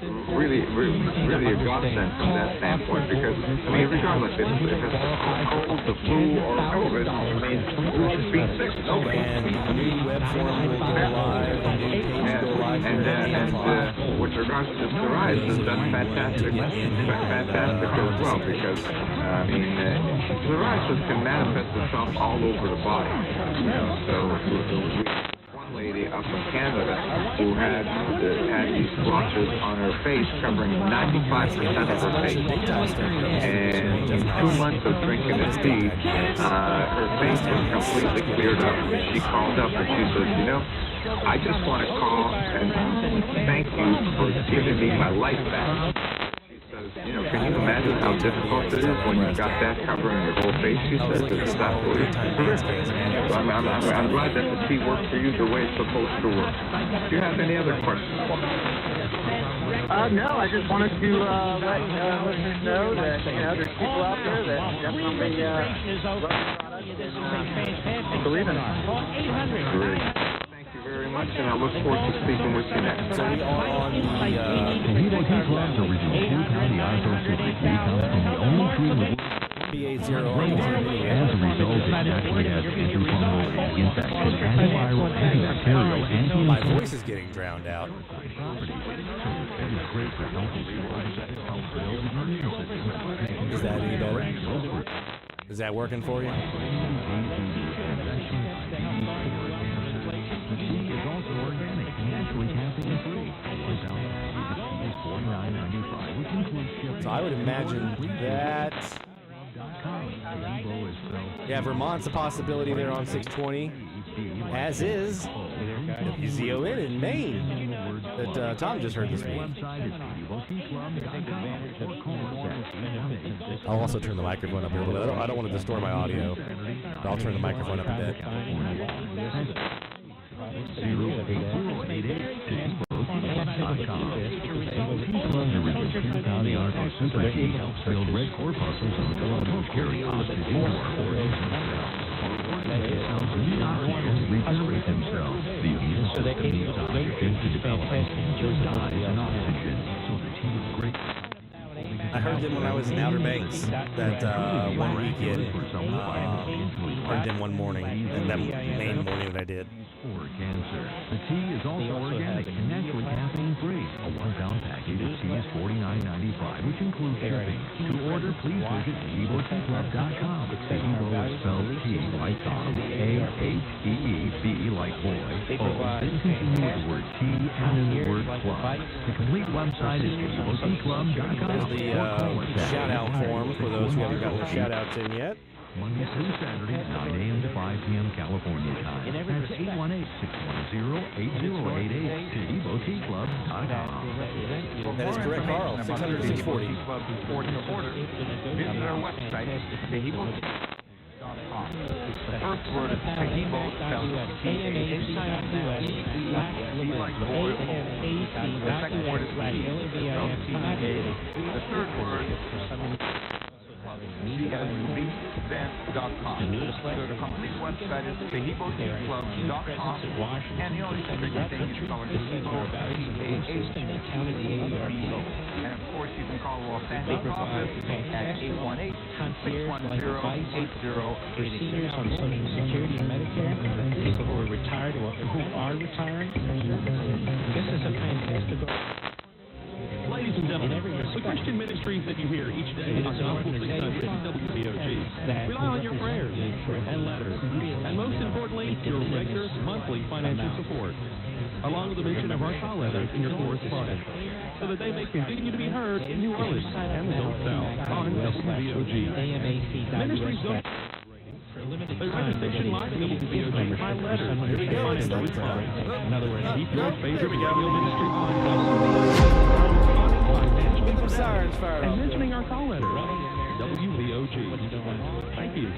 It's really a godsend from that standpoint, because regardless if it's cold, the flu, or COVID, who's being sick? Nobody. And with regards to psoriasis, that's fantastic as well, because psoriasis can manifest itself all over the body. So one lady up in Canada who had these blotches on her face covering 95% of her face. And in 2 months of drinking the tea, her face was completely cleared up. She called up and she said, you know, I just want to call and thank you for giving me my life back. You know, can you imagine how difficult it is when you've got that covering your whole face? She says it's absolutely terrific. So I'm glad that the tea works for you the way it's supposed to work. Do you have any other questions? No, I just wanted to let listeners know that, you know, there's people out there that definitely believe in us. Great. Very much, and I look forward to speaking with you next. So we are on the Toledo Club's original two-county auto super comes from the only true PA0. As a result, it naturally has antifungal, infection, antiviral, antibacterial, My voice is getting drowned out. Is that any better? Is that working for you? So I would imagine that, yeah, Vermont's a possibility there on 620, as is WZON in Maine that Tom just heard this week. I'll also turn the microphone up a little bit. I don't want to distort my audio, but I'll turn the microphone up a bit. County Auto Super Key helps build red corpuscles on telephone carry hostage regenerate themselves. The immune system needs oxygen to develop just dyes and oxygen, so the tea is great. I heard them when I was in Outer Banks that one weekend. Heard them one morning, and that main morning that I did. For cancer. The tea is also organic and naturally caffeine-free. A 1-pound package of tea is $49.95, which includes shipping. To order, please visit TheEvoClub.com. The Evo is spelled T like Tom, A-H-E-E-B like boy, O. Then continue with the word T and then the word club. The complete website is TheEvoClub.com. There's the shout-out form for those who haven't gotten their shout-outs in yet. Monday through Saturday, 9 a.m. to 5 p.m. California time. That's 818-610-8088 to EvoClub.com. That is correct, Carl. 600-640. Visit our website, TheEvoClub.com. The first word is Evo, spelled T-A-H-E-V like boy, O. The second word is spelled T-A. The third word is CLUB.com. The complete website is TheEvoClub.com, and the only thing you spell it is Evo. And of course, you can call Los Angeles office at 818-610-8086. Seniors on Social Security and Medicare, people who are retired or who are retiring. This is a kind of to go. Ladies and gentlemen, the Christian ministries that you hear each day on Gospel 600 WBOG rely on your prayers and letters, and most importantly, your regular monthly financial support, along with the mention of our call letters in your correspondence, so that they may continue to be heard in New Orleans and the Gulf South on WBOG. Ministries don't. The registration line needs to be obtained by letter. Here we go. In other words, keep your favorite radio ministry on Sirens fired and mentioning our call letter, WBOG. Thank you.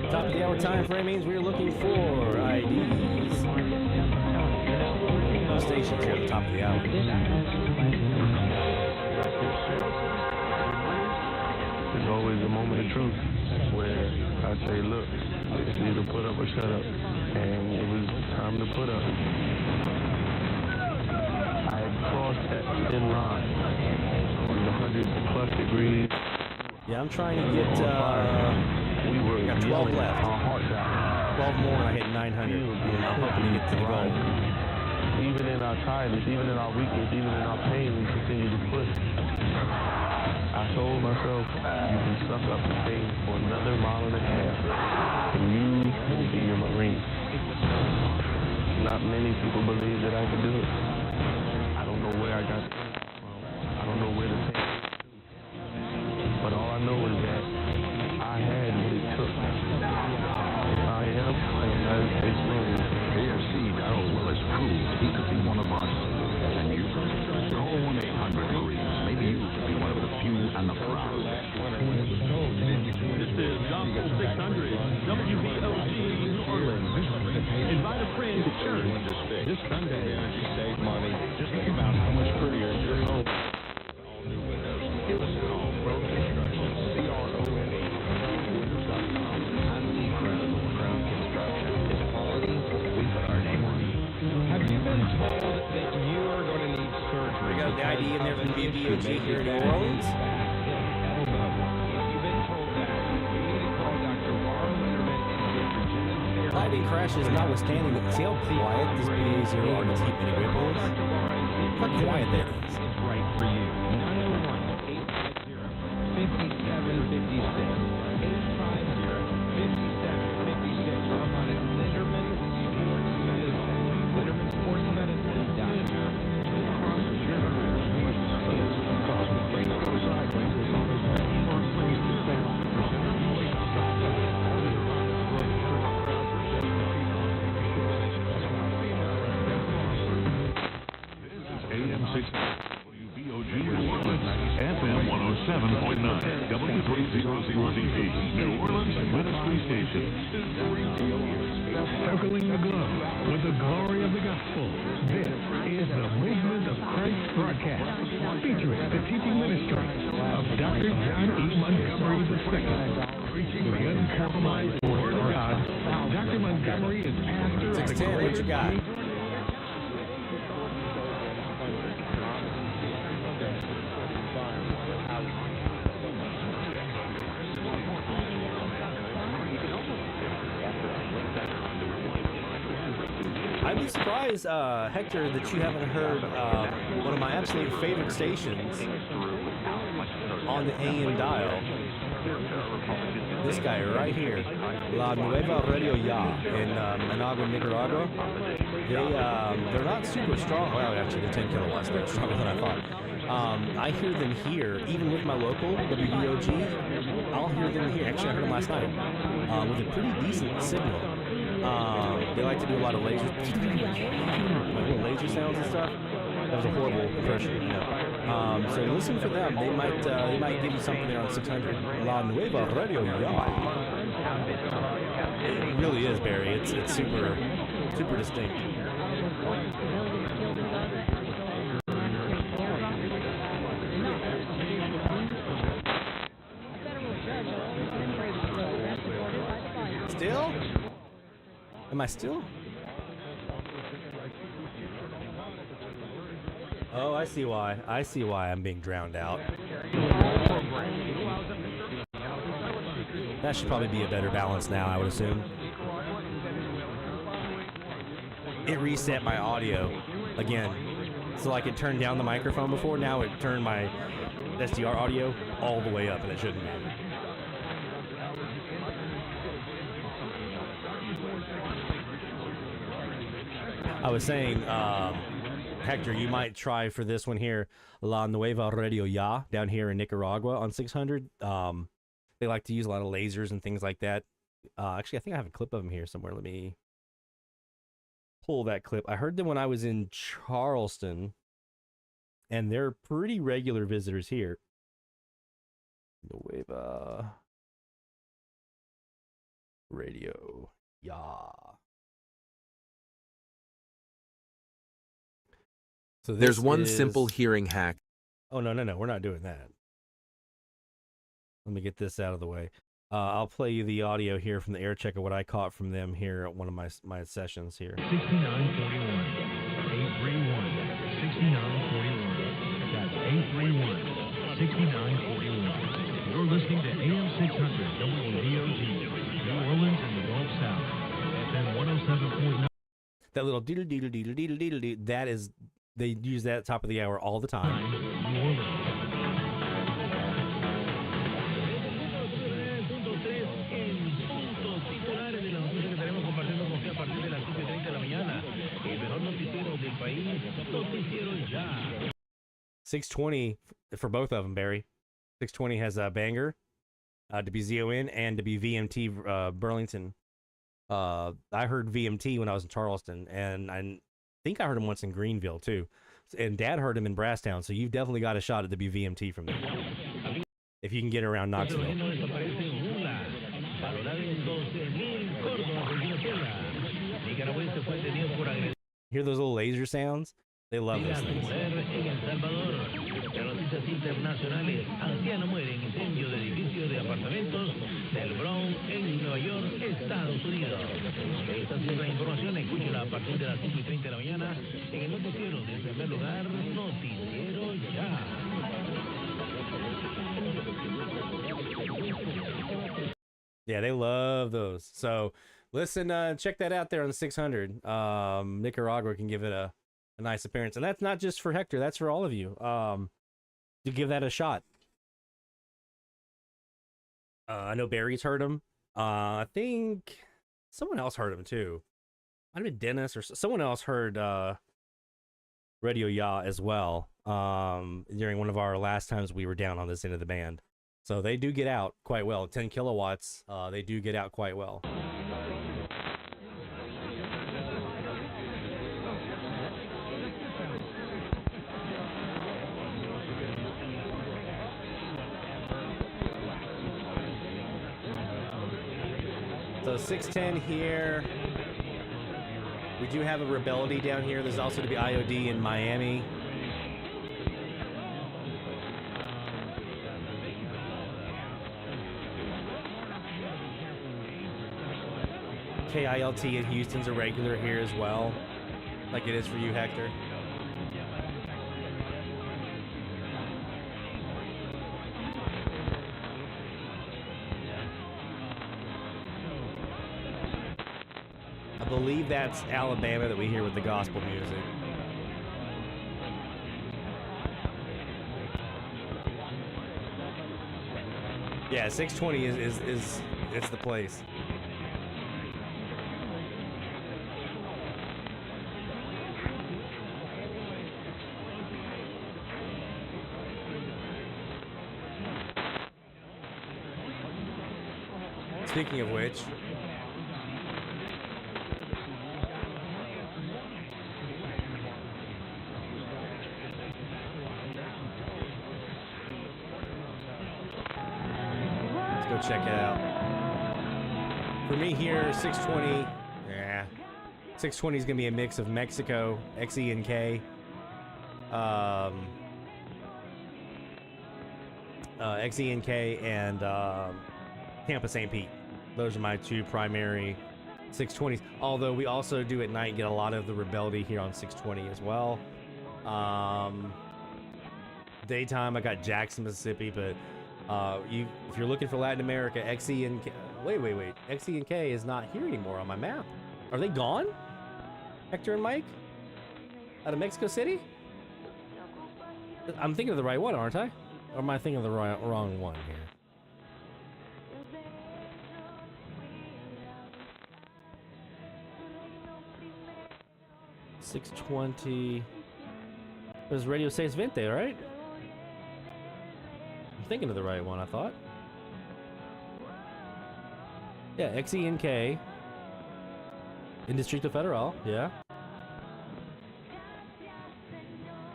Top of the hour time frame means we're looking for IDs. The station's here at the top of the hour. There's always a moment of truth where I say, look, it's either put up or shut up. And it was time to put up. I had crossed that thin line. It was 100+ degrees. Yeah, I'm trying to get, we were got 12 left. Our hearts out. 12 more and I hit 900. I'm hoping to get to the goal. Even in our tiredness, even in our weakness, even in our pain, we continue to push. I I told myself, you can suck up the thing for another mile and a half, and you will be a Marine. Not many people believe that I could do it. I don't know where I got it from. I don't know where to take it to. But all I know is that I had what it took. I am a United States Marine. AFC Darrell Willis proved he could be one of us. And you? Call 1-800-MARINES. Maybe you could be one of the few and the proud. This is Gospel 600, WBOG, New Orleans. Invite a friend to church this Sunday. Energy, save money. Just think about how much prettier your home. All new windows. Give us a call. Pro Construction. CRONE. Windows.com. I'm Lee Crown of Crown Construction. It's quality. We put our name on it. Have you been told that you are going to need surgery? We got the ID in there from BBOG here in New Orleans. Lightning crashes notwithstanding, see how quiet this BA0 RDT mini whip is? Look how quiet that is. It's right for you. 901-850-5756. 850-5756. Or on at Linderman Sports Medicine.com. WBOG FM 107.9, W300DP, New Orleans Ministry Station. Circling the globe with the glory of the gospel. This is the Movement of Christ broadcast, featuring the teaching ministry of Dr. John E. Montgomery II, preaching the uncompromised word of God. Dr. Montgomery is pastor of the 610, what you got? I'd be surprised, Hector, that you haven't heard one of my absolute favorite stations on the AM dial. This guy right here, La Nueva Radio Ya in Managua, Nicaragua. They're not super strong. Well, actually, they're 10 kilowatts. They're stronger than I thought. I hear them here, even with my local WBOG. I'll hear them here. Actually, I heard them last night with a pretty decent signal. They like to do a lot of lasers, like little laser sounds and stuff. That was a horrible impression, you know. So listen for them. They might give you something there on 600. La Nueva Radio Ya. It really is, Barry. It's super distinct. Still? Am I still? Oh, I see why. I see why I'm being drowned out. That should probably be a better balance now, I would assume. It reset my audio again. So like it turned down the microphone before, now it turned my SDR audio all the way up, and it shouldn't be. I was saying, Hector, you might try for this one here, La Nueva Radio Ya, down here in Nicaragua on 600. They like to use a lot of lasers and things like that. Actually, I think I have a clip of them here somewhere. Let me pull that clip. I heard them when I was in Charleston, and they're pretty regular visitors here. Nueva Radio Ya. So there's one simple hearing hack. Oh, no, we're not doing that. Let me get this out of the way. I'll play you the audio here from the air check of what I caught from them here at one of my sessions here. 6941 831 6941. That's 831 6941. You're listening to AM 600 WBOG, New Orleans and the Gulf South. FM 107.9. That little deedle, that is, they use that at the top of the hour all the time. New Orleans. 620 for both of them, Barry. 620 has a banger to be ZON and to be VMT Burlington. I heard VMT when I was in Charleston, and I think I heard him once in Greenville too. And Dad heard him in Brasstown, so you've definitely got a shot at the VMT from there. If you can get around Knoxville. Hear those little laser sounds? They love those things. Terroristas internacionales. Anciano muere en incendio de edificio de apartamentos del Bronx en Nueva York, Estados Unidos. Esta es la información. Escúchela a partir de las 5:30 de la mañana en el noticiero del primer lugar, Noticiero Ya. Yeah, they love those. So listen, check that out there on the 600. Nicaragua can give it a nice appearance. And that's not just for Hector, that's for all of you. To give that a shot. I know Barry's heard him. I think someone else heard him too. Might have been Dennis or someone else heard Radio Ya as well during one of our last times we were down on this end of the band. So they do get out quite well. 10 kilowatts, they do get out quite well. So 610 here. We do have a Rebelity down here. There's also to be IOD in Miami. KILT in Houston's a regular here as well, like it is for you, Hector. I believe that's Alabama that we hear with the gospel music. Yeah, 620 is it's the place. Speaking of which, let's go check it out. For me here, 620, 620 is going to be a mix of Mexico, XE&K, XE&K, and Tampa St. Pete. Those are my two primary 620s. Although we also do at night get a lot of the Rebelity here on 620 as well. Daytime, I got Jackson, Mississippi, but if you're looking for Latin America, XE&K. Wait. XE&K is not here anymore on my map. Are they gone? Hector and Mike? Out of Mexico City? I'm thinking of the right one, aren't I? Or am I thinking of the wrong one here? $620. It was Radio 620, right? I'm thinking of the right one, I thought. Yeah, XE&K. In Distrito Federal, yeah.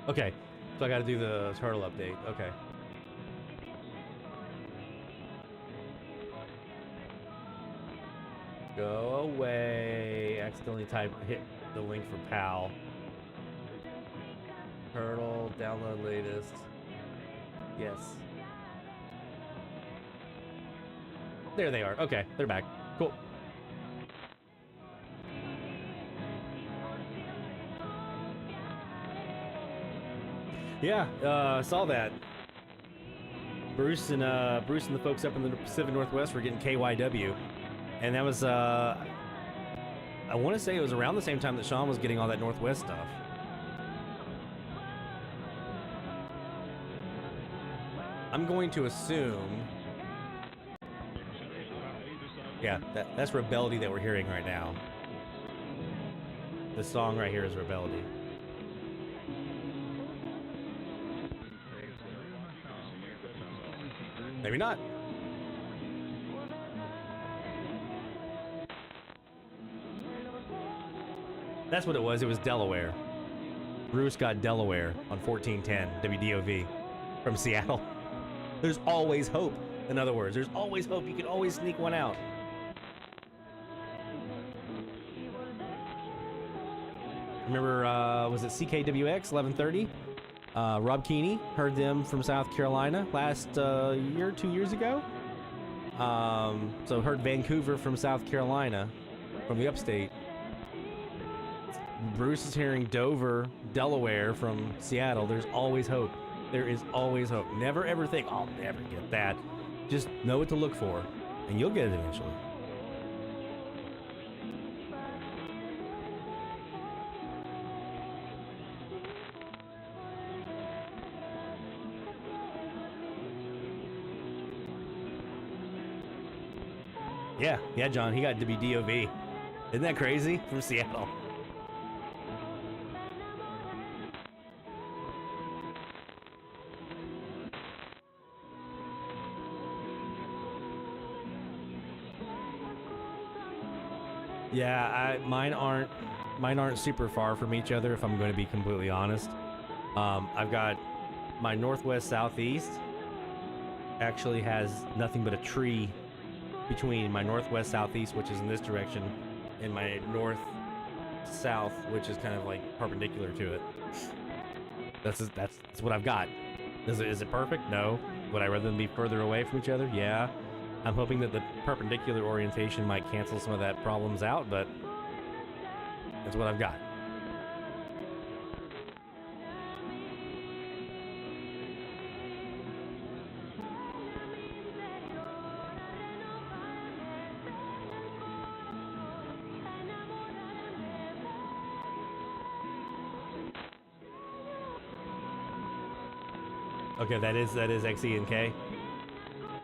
Okay, so I gotta do the turtle update, okay. Go away. Accidentally hit the link for PAL. Turtle, download latest. Yes. There they are. Okay, they're back. Cool. Yeah, saw that. Bruce and the folks up in the Pacific Northwest were getting KYW, and that was I want to say it was around the same time that Sean was getting all that Northwest stuff. I'm going to assume, yeah, that's Rebelity that we're hearing right now. The song right here is Rebelity. Maybe not. That's what it was. It was Delaware. Bruce got Delaware on 1410 WDOV from Seattle. There's always hope. In other words, there's always hope. You can always sneak one out. Remember, was it CKWX 1130? Rob Keeney, heard them from South Carolina last year, 2 years ago. So heard Vancouver from South Carolina, from the upstate. Bruce is hearing Dover, Delaware from Seattle. There's always hope. There is always hope. Never ever think, I'll never get that. Just know what to look for, and you'll get it eventually. Yeah, John, he got WDOV. Isn't that crazy? From Seattle. Yeah, mine aren't super far from each other, if I'm going to be completely honest. I've got my northwest southeast actually has nothing but a tree between my northwest southeast, which is in this direction, and my north south, which is kind of like perpendicular to it. That's what I've got. Is it perfect? No. Would I rather them be further away from each other? Yeah. I'm hoping that the perpendicular orientation might cancel some of that problems out, but that's what I've got. Okay, that is XE and K.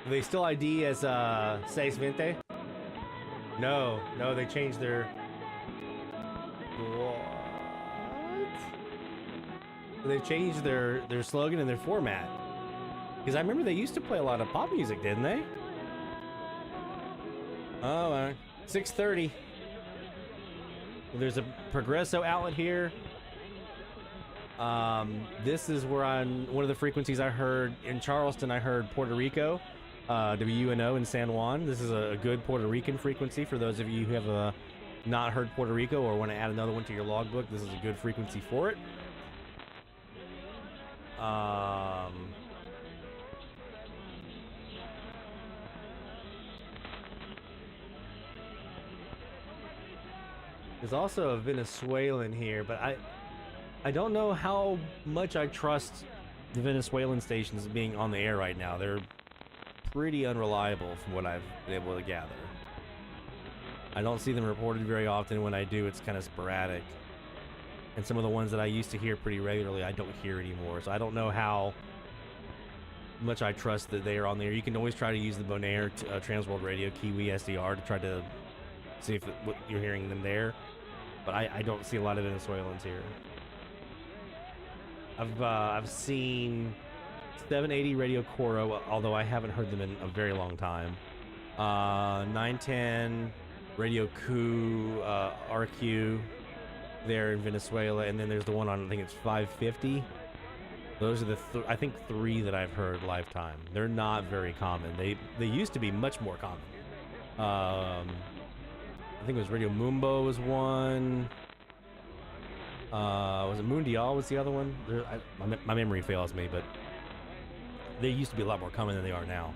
Do they still ID as 620? No, they changed their... What? They've changed their slogan and their format. Because I remember they used to play a lot of pop music, didn't they? Oh, 630. There's a Progresso outlet here. This is where on one of the frequencies I heard in Charleston, I heard Puerto Rico, WUNO in San Juan. This is a good Puerto Rican frequency for those of you who have not heard Puerto Rico or want to add another one to your logbook. This is a good frequency for it. There's also a Venezuelan here, but I don't know how much I trust the Venezuelan stations being on the air right now. They're pretty unreliable from what I've been able to gather. I don't see them reported very often. When I do, it's kind of sporadic. And some of the ones that I used to hear pretty regularly, I don't hear anymore. So I don't know how much I trust that they are on there. You can always try to use the Bonaire Transworld Radio Kiwi SDR to try to see if what you're hearing them there. But I don't see a lot of Venezuelans here. I've seen 780 Radio Coro, although I haven't heard them in a very long time. 910 Radio Q, RQ there in Venezuela, and then there's the one on, I think it's 550. Those are the I think three that I've heard lifetime. They're not very common. They used to be much more common. I think it was Radio Mumbo was one. Was it Mundial was the other one? My memory fails me, but they used to be a lot more common than they are now.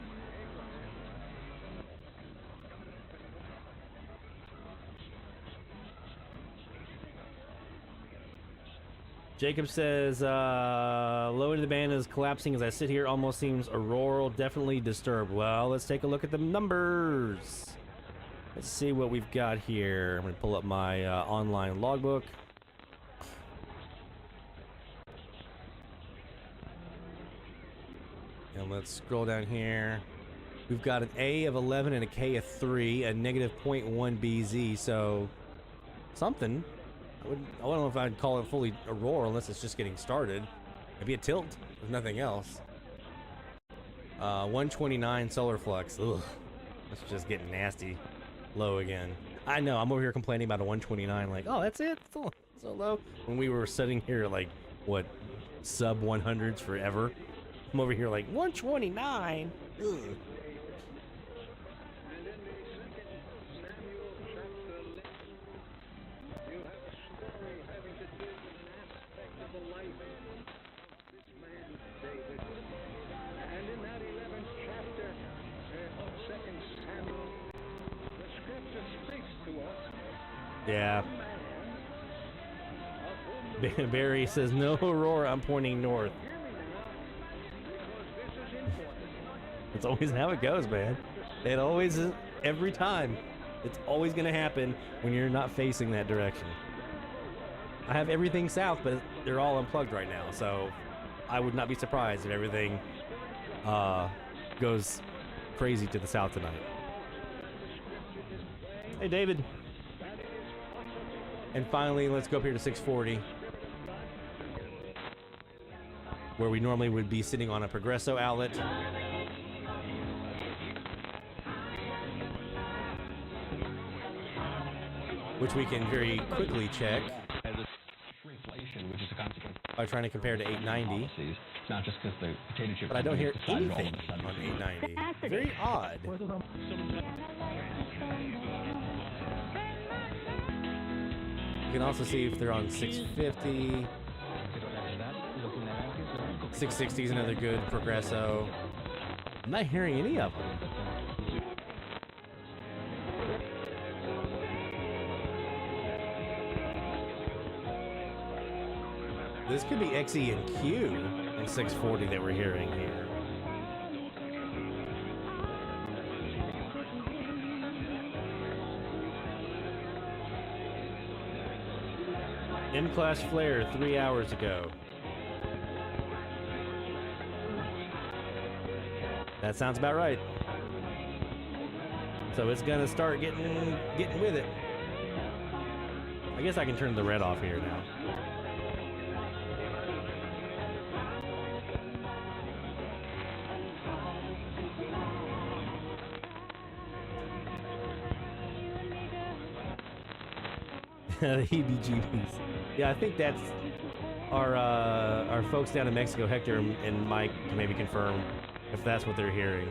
Jacob says, low end of the band is collapsing as I sit here. Almost seems auroral, definitely disturbed. Well, let's take a look at the numbers. Let's see what we've got here. I'm going to pull up my online logbook. And let's scroll down here. We've got an A of 11 and a K of 3, a negative 0.1 BZ, so something. I don't know if I'd call it fully auroral unless it's just getting started. Maybe a tilt, if nothing else. 129 solar flux. Ugh. That's just getting nasty low again. I know, I'm over here complaining about a 129, like, oh, that's it? It's so low? When we were sitting here, like, what, sub 100s forever? I'm over here like, 129? Ugh. Yeah. Barry says, no Aurora, I'm pointing north. It's always how it goes, man. It always is, every time. It's always going to happen when you're not facing that direction. I have everything south, but they're all unplugged right now, so I would not be surprised if everything goes crazy to the south tonight. Hey, David. And finally, let's go up here to 640, where we normally would be sitting on a Progresso outlet. Which we can very quickly check by trying to compare to 890. Not just because the potato chip. But I don't hear anything on 890. Very odd. You can also see if they're on 650. 660 is another good Progresso. I'm not hearing any of them. This could be XE and Q in 640 that we're hearing here. M-Class Flare 3 hours ago. That sounds about right. So it's gonna start getting with it. I guess I can turn the red off here now. The heebie-jeebies. Yeah, I think that's our folks down in Mexico, Hector and Mike, can maybe confirm if that's what they're hearing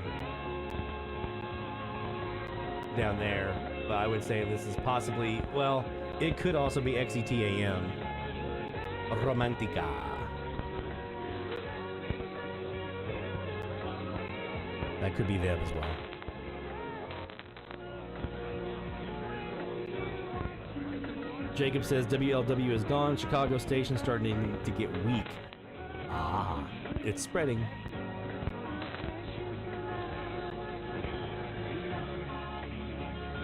down there. But I would say this is possibly, well, it could also be XETAM. Romantica. That could be them as well. Jacob says WLW is gone. Chicago station starting to get weak. Ah, it's spreading.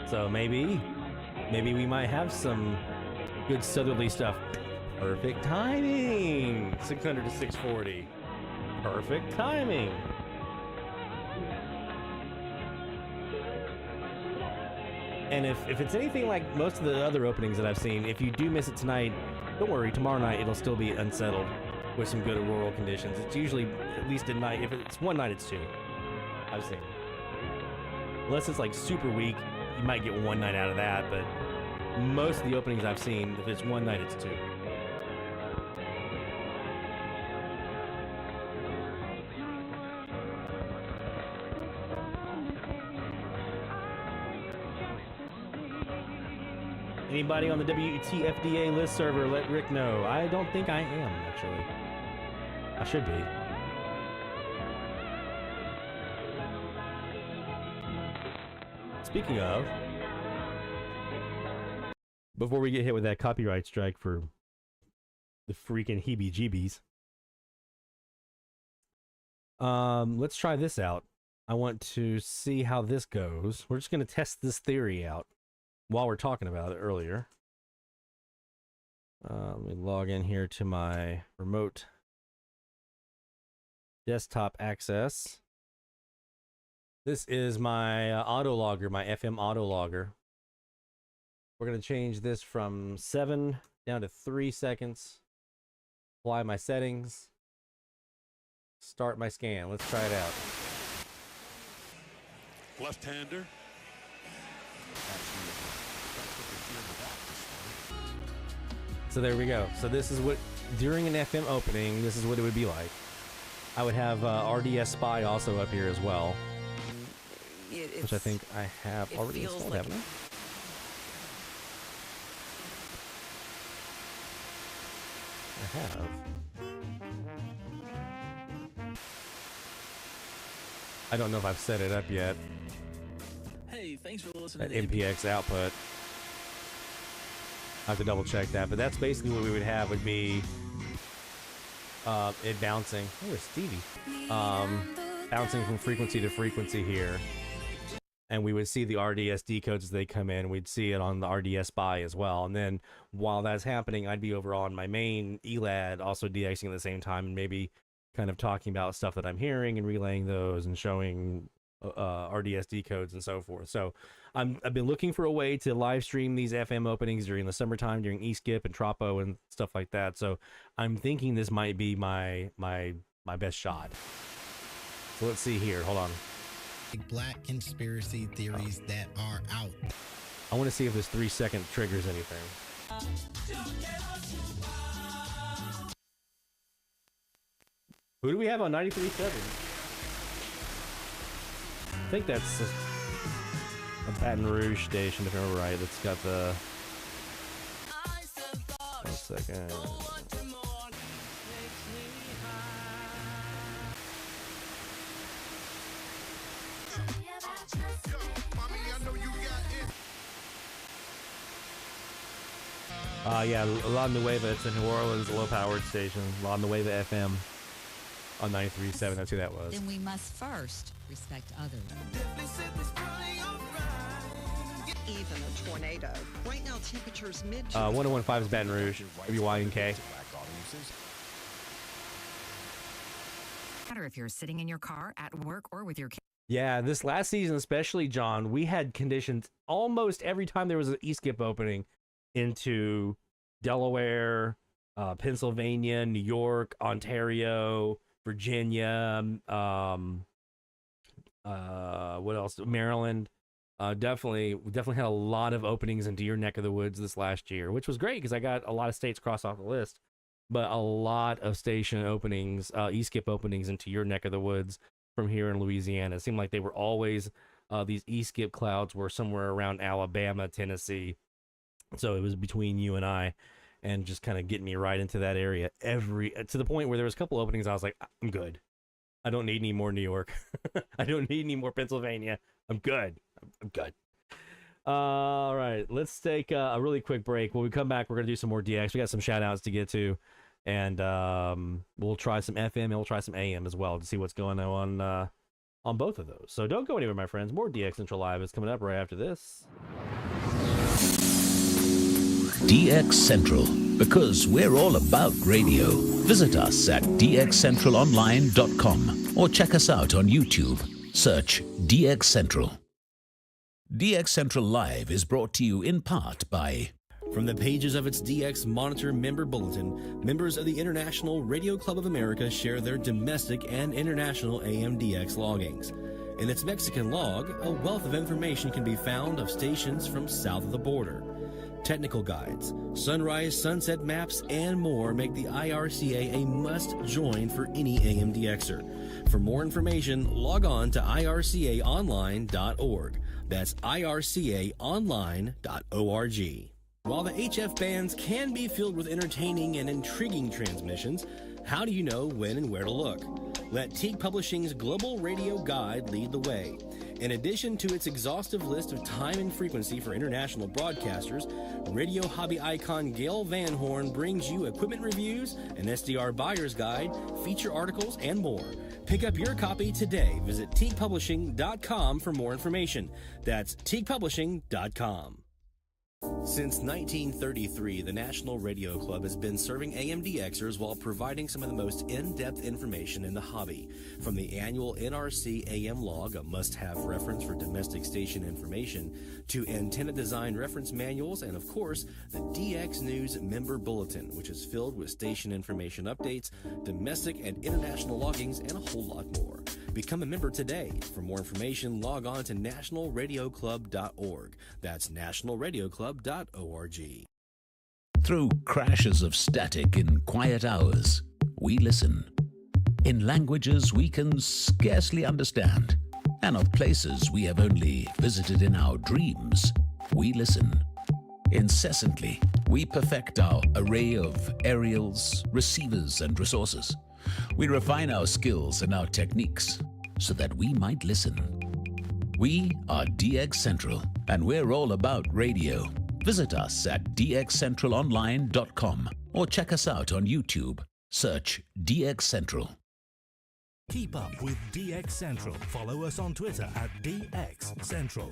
So maybe we might have some good southerly stuff. Perfect timing. 600 to 640. Perfect timing. And if it's anything like most of the other openings that I've seen, if you do miss it tonight, don't worry, tomorrow night it'll still be unsettled with some good auroral conditions. It's usually, at least at night, if it's one night, it's two. I've seen. Unless it's like super weak, you might get one night out of that, but most of the openings I've seen, if it's one night, it's two. Anybody on the WTFDA list server, let Rick know. I don't think I am, actually. I should be. Speaking of, before we get hit with that copyright strike for the freaking heebie-jeebies, let's try this out. I want to see how this goes. We're just going to test this theory out while we're talking about it earlier. Let me log in here to my remote desktop access. This is my auto logger, my FM auto logger. We're going to change this from 7 down to 3 seconds. Apply my settings. Start my scan. Let's try it out. Left-hander. So there we go. So this is what, during an FM opening, this is what it would be like. I would have RDS Spy also up here as well, which I think I have already installed, haven't I? I have. I don't know if I've set it up yet. Hey, thanks for listening. That MPX output. I have to double check that, but that's basically what we would have would be it bouncing. Oh, there's Stevie. Bouncing from frequency to frequency here. And we would see the RDSD codes as they come in. We'd see it on the RDS Spy as well. And then while that's happening, I'd be over on my main Elad also DXing at the same time and maybe kind of talking about stuff that I'm hearing and relaying those and showing RDSD codes and so forth. So I've been looking for a way to live stream these FM openings during the summertime, during eSkip and Tropo and stuff like that. So I'm thinking this might be my best shot. So let's see here. Hold on. Black conspiracy theories that are out. I want to see if this 3-second triggers anything. Who do we have on 93.7? I think that's a Baton Rouge station, if I remember right. That's got the... 1 second. Yeah, La Nueva. It's a New Orleans low-powered station. La Nueva FM on 93.7. That's who that was. Then we must first respect others. Even a tornado. Right now, temperatures mid. 1015 is Baton Rouge. WYNK. Matter if you're sitting in your car, at work, or with your kids. Yeah, this last season, especially, John, we had conditions almost every time there was an eSkip opening into Delaware, Pennsylvania, New York, Ontario, Virginia, what else? Maryland. Definitely had a lot of openings into your neck of the woods this last year, which was great because I got a lot of states crossed off the list, but a lot of station openings, eSkip openings into your neck of the woods from here in Louisiana. It seemed like they were always, these eSkip clouds were somewhere around Alabama, Tennessee. So it was between you and I, and just kind of getting me right into that area to the point where there was a couple openings. I was like, I'm good. I don't need any more New York. I don't need any more Pennsylvania. I'm good. I'm good. All right, let's take a really quick break. When we come back, we're going to do some more DX. We got some shout outs to get to, and we'll try some FM and we'll try some AM as well to see what's going on both of those. So don't go anywhere, my friends. More DX Central Live is coming up right after this. DX Central, because we're all about radio. Visit us at dxcentralonline.com or check us out on YouTube. Search DX Central. DX Central Live is brought to you in part by... From the pages of its DX Monitor member bulletin, members of the International Radio Club of America share their domestic and international AM/DX loggings. In its Mexican log, a wealth of information can be found of stations from south of the border. Technical guides, sunrise, sunset maps, and more make the IRCA a must-join for any AM/DXer. For more information, log on to ircaonline.org. That's ircaonline.org. While the HF bands can be filled with entertaining and intriguing transmissions, how do you know when and where to look? Let Teague Publishing's Global Radio Guide lead the way. In addition to its exhaustive list of time and frequency for international broadcasters, radio hobby icon Gail Van Horn brings you equipment reviews, an SDR buyer's guide, feature articles, and more. Pick up your copy today. Visit teaguepublishing.com for more information. That's teaguepublishing.com. Since 1933, the National Radio Club has been serving AM/DXers while providing some of the most in-depth information in the hobby. From the annual NRC AM log, a must-have reference for domestic station information, to antenna design reference manuals, and of course, the DX News member bulletin, which is filled with station information updates, domestic and international loggings, and a whole lot more. Become a member today. For more information, log on to nationalradioclub.org. That's nationalradioclub.org. Through crashes of static in quiet hours, we listen. In languages we can scarcely understand, and of places we have only visited in our dreams, we listen. Incessantly, we perfect our array of aerials, receivers, and resources. We refine our skills and our techniques so that we might listen. We are DX Central, and we're all about radio. Visit us at dxcentralonline.com or check us out on YouTube. Search DX Central. Keep up with DX Central. Follow us on Twitter at DX Central.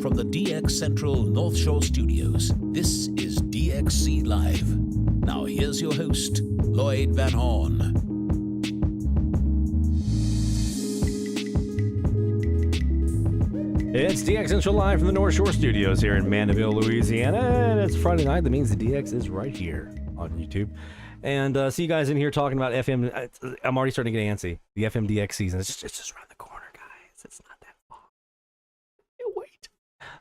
From the DX Central North Shore Studios, this is DXC Live. Now here's your host, Lloyd Van Horn. It's DX Central Live from the North Shore Studios here in Mandeville, Louisiana, and it's Friday night. That means the DX is right here on YouTube. And see you guys in here talking about FM. I'm already starting to get antsy. The FMDX season. It's just around the corner, guys. It's not that long. Wait.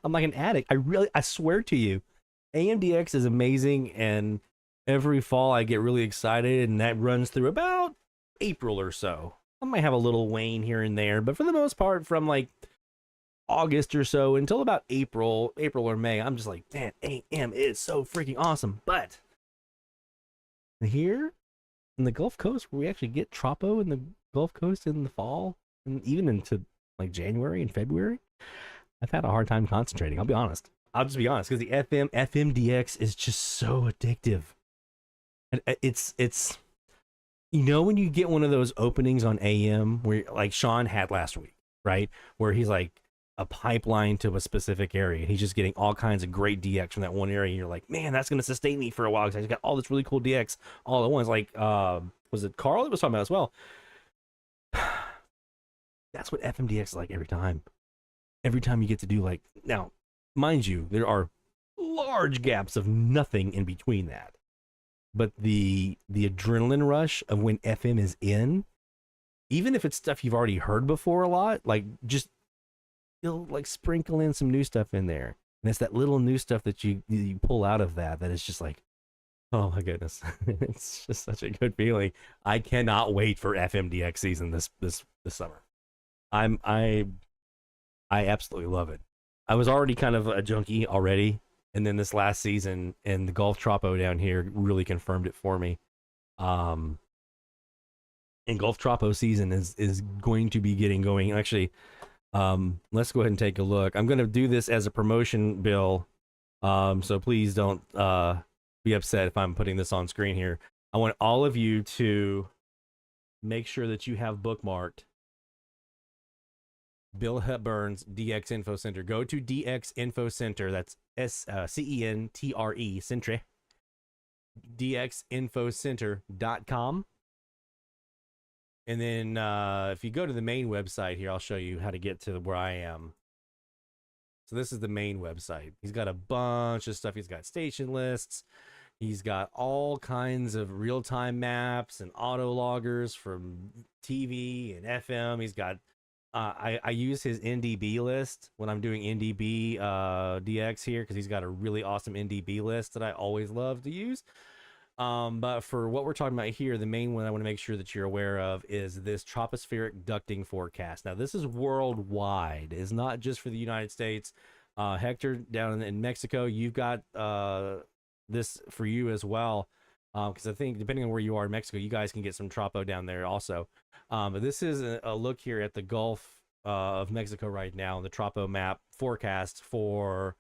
I'm like an addict. I swear to you, AMDX is amazing, and every fall I get really excited, and that runs through about April or so. I might have a little wane here and there, but for the most part, from like August or so until about April or May, I'm just like, man, AM is so freaking awesome. But here in the Gulf Coast, where we actually get Tropo in the Gulf Coast in the fall, and even into like January and February, I've had a hard time concentrating. I'll be honest. I'll just be honest, because the FMDX is just so addictive. And it's you know, when you get one of those openings on AM where like Sean had last week, right? Where he's like a pipeline to a specific area, and he's just getting all kinds of great DX from that one area, and you're like, man, that's going to sustain me for a while because I just got all this really cool DX all at once. Like, was it Carl that was talking about as well? That's what FMDX is like every time. Every time you get to do, like, now, mind you, there are large gaps of nothing in between that. But the adrenaline rush of when FM is in, even if it's stuff you've already heard before a lot, like, just you'll like sprinkle in some new stuff in there, and it's that little new stuff that you pull out of that is just like, oh my goodness. It's just such a good feeling. I cannot wait for FMDX season this summer. I absolutely love it. I was already kind of a junkie already, and then this last season and the Gulf Tropo down here really confirmed it for me. And Gulf Tropo season is going to be getting going. Actually, let's go ahead and take a look. I'm going to do this as a promotion, Bill. So please don't be upset if I'm putting this on screen here. I want all of you to make sure that you have bookmarked Bill Hepburn's DX Info Center. Go to DX Info Center. That's CENTRE, Centre. DXInfoCenter.com. And then if you go to the main website here, I'll show you how to get to where I am. So this is the main website. He's got a bunch of stuff. He's got station lists. He's got all kinds of real-time maps and auto loggers from TV and FM. He's got, I use his NDB list when I'm doing NDB DX here, because he's got a really awesome NDB list that I always love to use. But for what we're talking about here, the main one I want to make sure that you're aware of is this tropospheric ducting forecast. Now, this is worldwide. It's not just for the United States. Hector, down in Mexico, you've got this for you as well. Because I think depending on where you are in Mexico, you guys can get some tropo down there also. But this is a look here at the Gulf of Mexico right now, the tropo map forecast for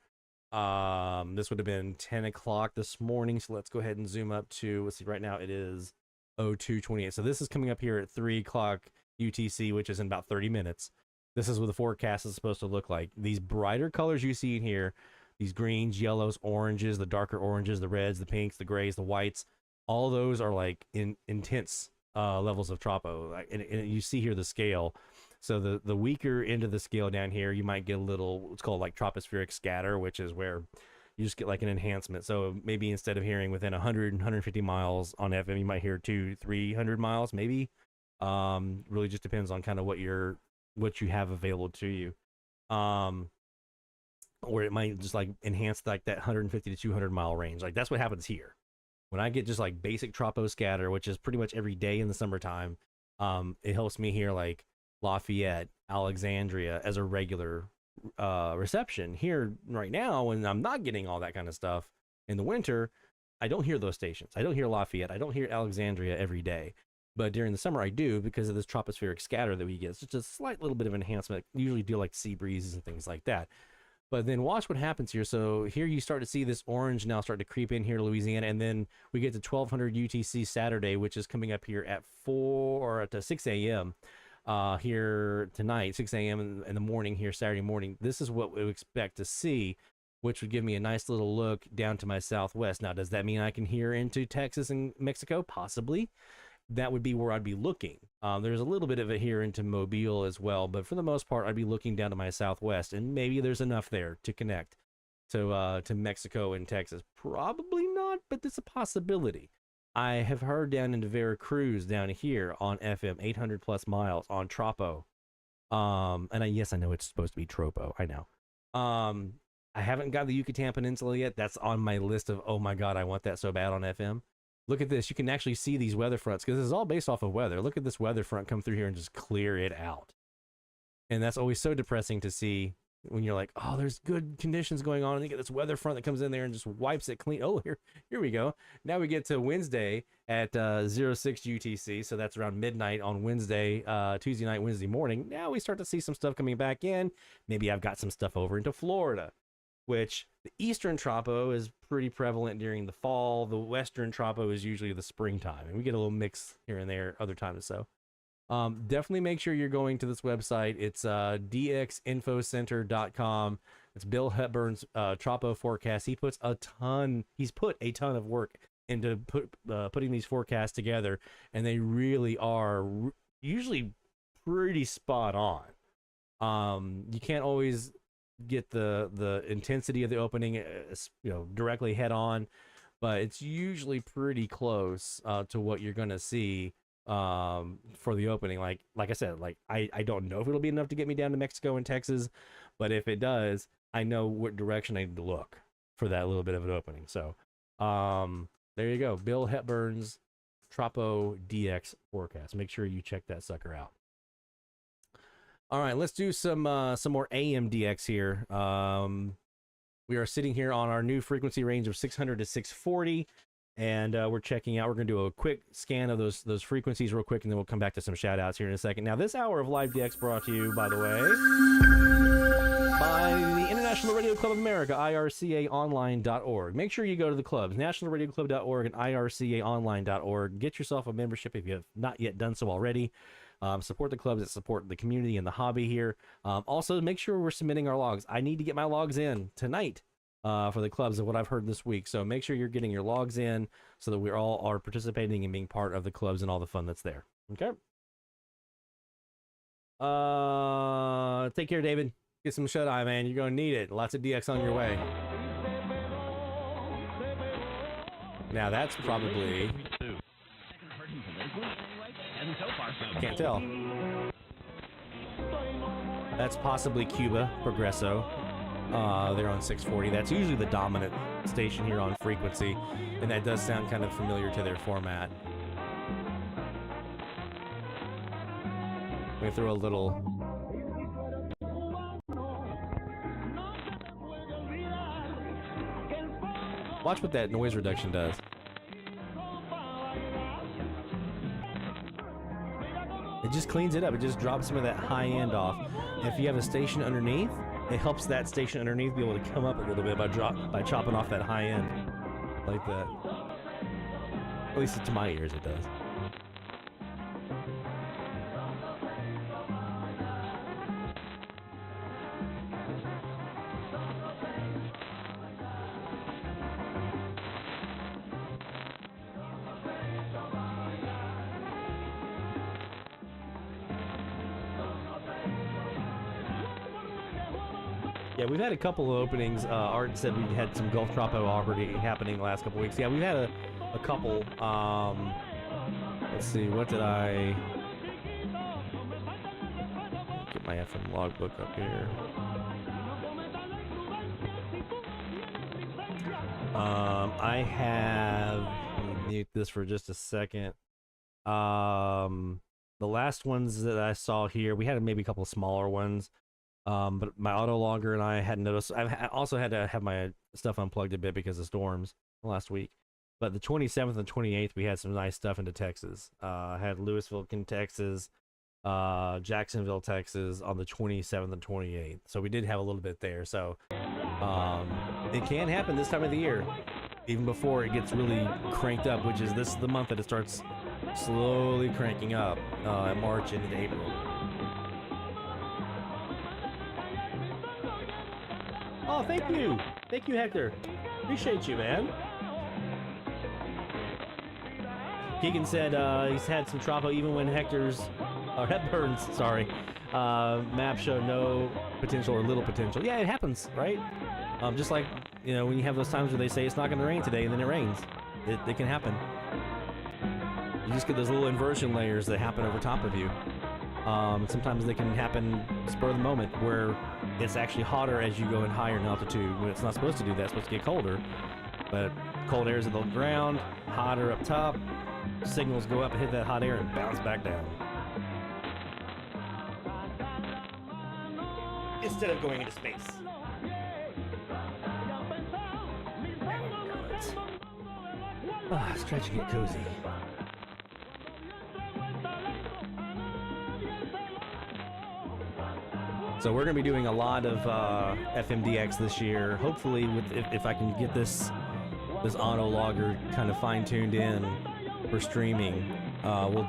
this would have been 10 o'clock this morning. So let's go ahead and zoom up to, let's see, right now it is 02:28. So this is coming up here at 3 o'clock UTC, which is in about 30 minutes. This is what the forecast is supposed to look like. These brighter colors you see in here, these greens, yellows, oranges, the darker oranges, the reds, the pinks, the grays, the whites, all those are like intense levels of tropo. And you see here the scale. So the weaker end of the scale down here, you might get a little, it's called like tropospheric scatter, which is where you just get like an enhancement. So maybe instead of hearing within 100, 150 miles on FM, you might hear 200-300 miles, maybe. Really just depends on kind of what you have available to you. Or it might just like enhance like that 150 to 200 mile range. Like that's what happens here. When I get just like basic tropo scatter, which is pretty much every day in the summertime, it helps me hear like Lafayette, Alexandria as a regular reception. Here right now, when I'm not getting all that kind of stuff in the winter, I don't hear those stations. I don't hear Lafayette. I don't hear Alexandria every day. But during the summer, I do because of this tropospheric scatter that we get. It's just a slight little bit of enhancement. Usually do like sea breezes and things like that. But then watch what happens here. So here you start to see this orange now start to creep in here to Louisiana, and then we get to 1200 UTC Saturday, which is coming up here at 6 a.m. Here tonight, 6 a.m. in the morning here, Saturday morning. This is what we would expect to see, which would give me a nice little look down to my southwest. Now, does that mean I can hear into Texas and Mexico? Possibly. That would be where I'd be looking. There's a little bit of it here into Mobile as well, but for the most part, I'd be looking down to my southwest, and maybe there's enough there to connect to Mexico and Texas. Probably not, but it's a possibility. I have heard down into Veracruz down here on FM, 800 plus miles on Tropo. Yes, I know it's supposed to be Tropo. I know. I haven't got the Yucatan Peninsula yet. That's on my list of, oh my God, I want that so bad on FM. Look at this. You can actually see these weather fronts because this is all based off of weather. Look at this weather front come through here and just clear it out. And that's always so depressing to see when you're like, oh, there's good conditions going on. And you get this weather front that comes in there and just wipes it clean. Oh, here we go. Now we get to Wednesday at 06 UTC. So that's around midnight on Wednesday, Tuesday night, Wednesday morning. Now we start to see some stuff coming back in. Maybe I've got some stuff over into Florida, which the eastern tropo is pretty prevalent during the fall. The western tropo is usually the springtime, and we get a little mix here and there other times. So definitely make sure you're going to this website. It's dxinfocenter.com. It's Bill Hepburn's tropo forecast. He's put a ton of work into putting these forecasts together, and they really are usually pretty spot on. You can't always get the intensity of the opening directly head on, but it's usually pretty close to what you're gonna see for the opening. Like I said, like I don't know if it'll be enough to get me down to Mexico and Texas, but if it does, I know what direction I need to look for that little bit of an opening. So there you go, Bill Hepburn's Tropo DX forecast. Make sure you check that sucker out. All right, let's do some more AMDX here. We are sitting here on our new frequency range of 600 to 640, and we're checking out. We're going to do a quick scan of those frequencies real quick, and then we'll come back to some shout-outs here in a second. Now, this hour of Live DX brought to you, by the way, by the International Radio Club of America, ircaonline.org. Make sure you go to the clubs, nationalradioclub.org and ircaonline.org. Get yourself a membership if you have not yet done so already. Support the clubs that support the community and the hobby here. Also, make sure we're submitting our logs. I need to get my logs in tonight for the clubs of what I've heard this week. So make sure you're getting your logs in so that we all are participating and being part of the clubs and all the fun that's there. Okay. Take care, David. Get some shut-eye, man. You're going to need it. Lots of DX on your way. Now, that's probably... Can't tell. That's possibly Cuba Progresso. They're on 640. That's usually the dominant station here on frequency, and that does sound kind of familiar to their format. Let me throw a little... Watch what that noise reduction does. It just cleans it up. It just drops some of that high end off. If you have a station underneath, it helps that station underneath be able to come up a little bit by chopping off that high end like that. At least to my ears it does. Yeah, we've had a couple of openings. Art said we had some Gulf Tropo already happening the last couple of weeks. Yeah, we've had a couple. Let's see, what did I... Get my FM logbook up here. I have... Let me mute this for just a second. The last ones that I saw here, we had maybe a couple of smaller ones. But my auto logger and I hadn't noticed. I've also had to have my stuff unplugged a bit because of storms last week. But the 27th and 28th, we had some nice stuff into Texas. I had Louisville, Texas, Jacksonville, Texas on the 27th and 28th. So we did have a little bit there. So it can happen this time of the year, even before it gets really cranked up, which is this is the month that it starts slowly cranking up in March into April. Oh, thank you. Thank you, Hector. Appreciate you, man. Keegan said he's had some Tropo even when Hepburn's, map show no potential or little potential. Yeah, it happens, right? Just like, you know, when you have those times where they say it's not going to rain today and then it rains. It can happen. You just get those little inversion layers that happen over top of you. Sometimes they can happen spur of the moment where it's actually hotter as you go in higher in altitude when it's not supposed to do that. It's supposed to get colder. But cold air is at the ground, hotter up top. Signals go up and hit that hot air and bounce back down. Instead of going into space. Stretch and get cozy. So we're going to be doing a lot of FMDX this year. Hopefully, if I can get this auto logger kind of fine-tuned in for streaming, we'll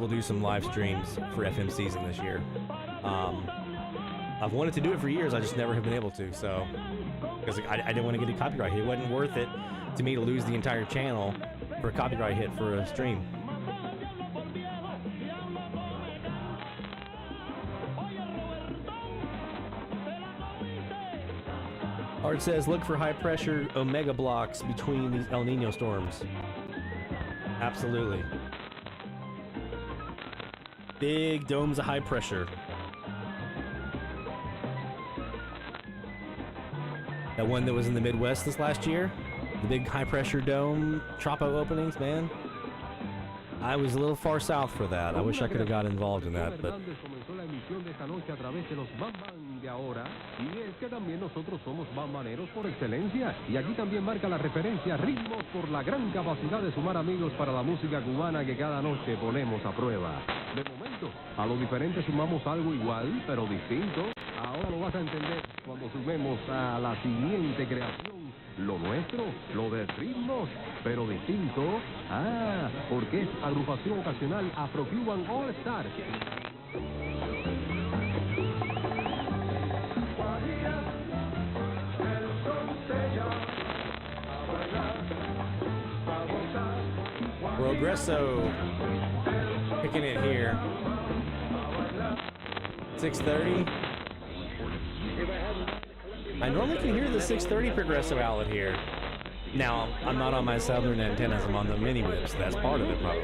do some live streams for FM season this year. I've wanted to do it for years. I just never have been able to. So because I didn't want to get a copyright hit. It wasn't worth it to me to lose the entire channel for a copyright hit for a stream. Art says, look for high pressure omega blocks between these El Nino storms. Absolutely. Big domes of high pressure. That one that was in the Midwest this last year, the big high pressure dome Tropo openings, man. I was a little far south for that. I wish I could have got involved in that, but ahora, y es que también nosotros somos bambaneros por excelencia, y aquí también marca la referencia ritmos por la gran capacidad de sumar amigos para la música cubana que cada noche ponemos a prueba. De momento, a lo diferente sumamos algo igual, pero distinto. Ahora lo vas a entender cuando sumemos a la siguiente creación. Lo nuestro, lo de ritmos, pero distinto. Porque es agrupación ocasional Afro-Cuban All Star. Progresso picking it here. 630. I normally can hear the 630 Progresso outlet here. Now, I'm not on my southern antennas, I'm on the mini whips, so that's part of it probably.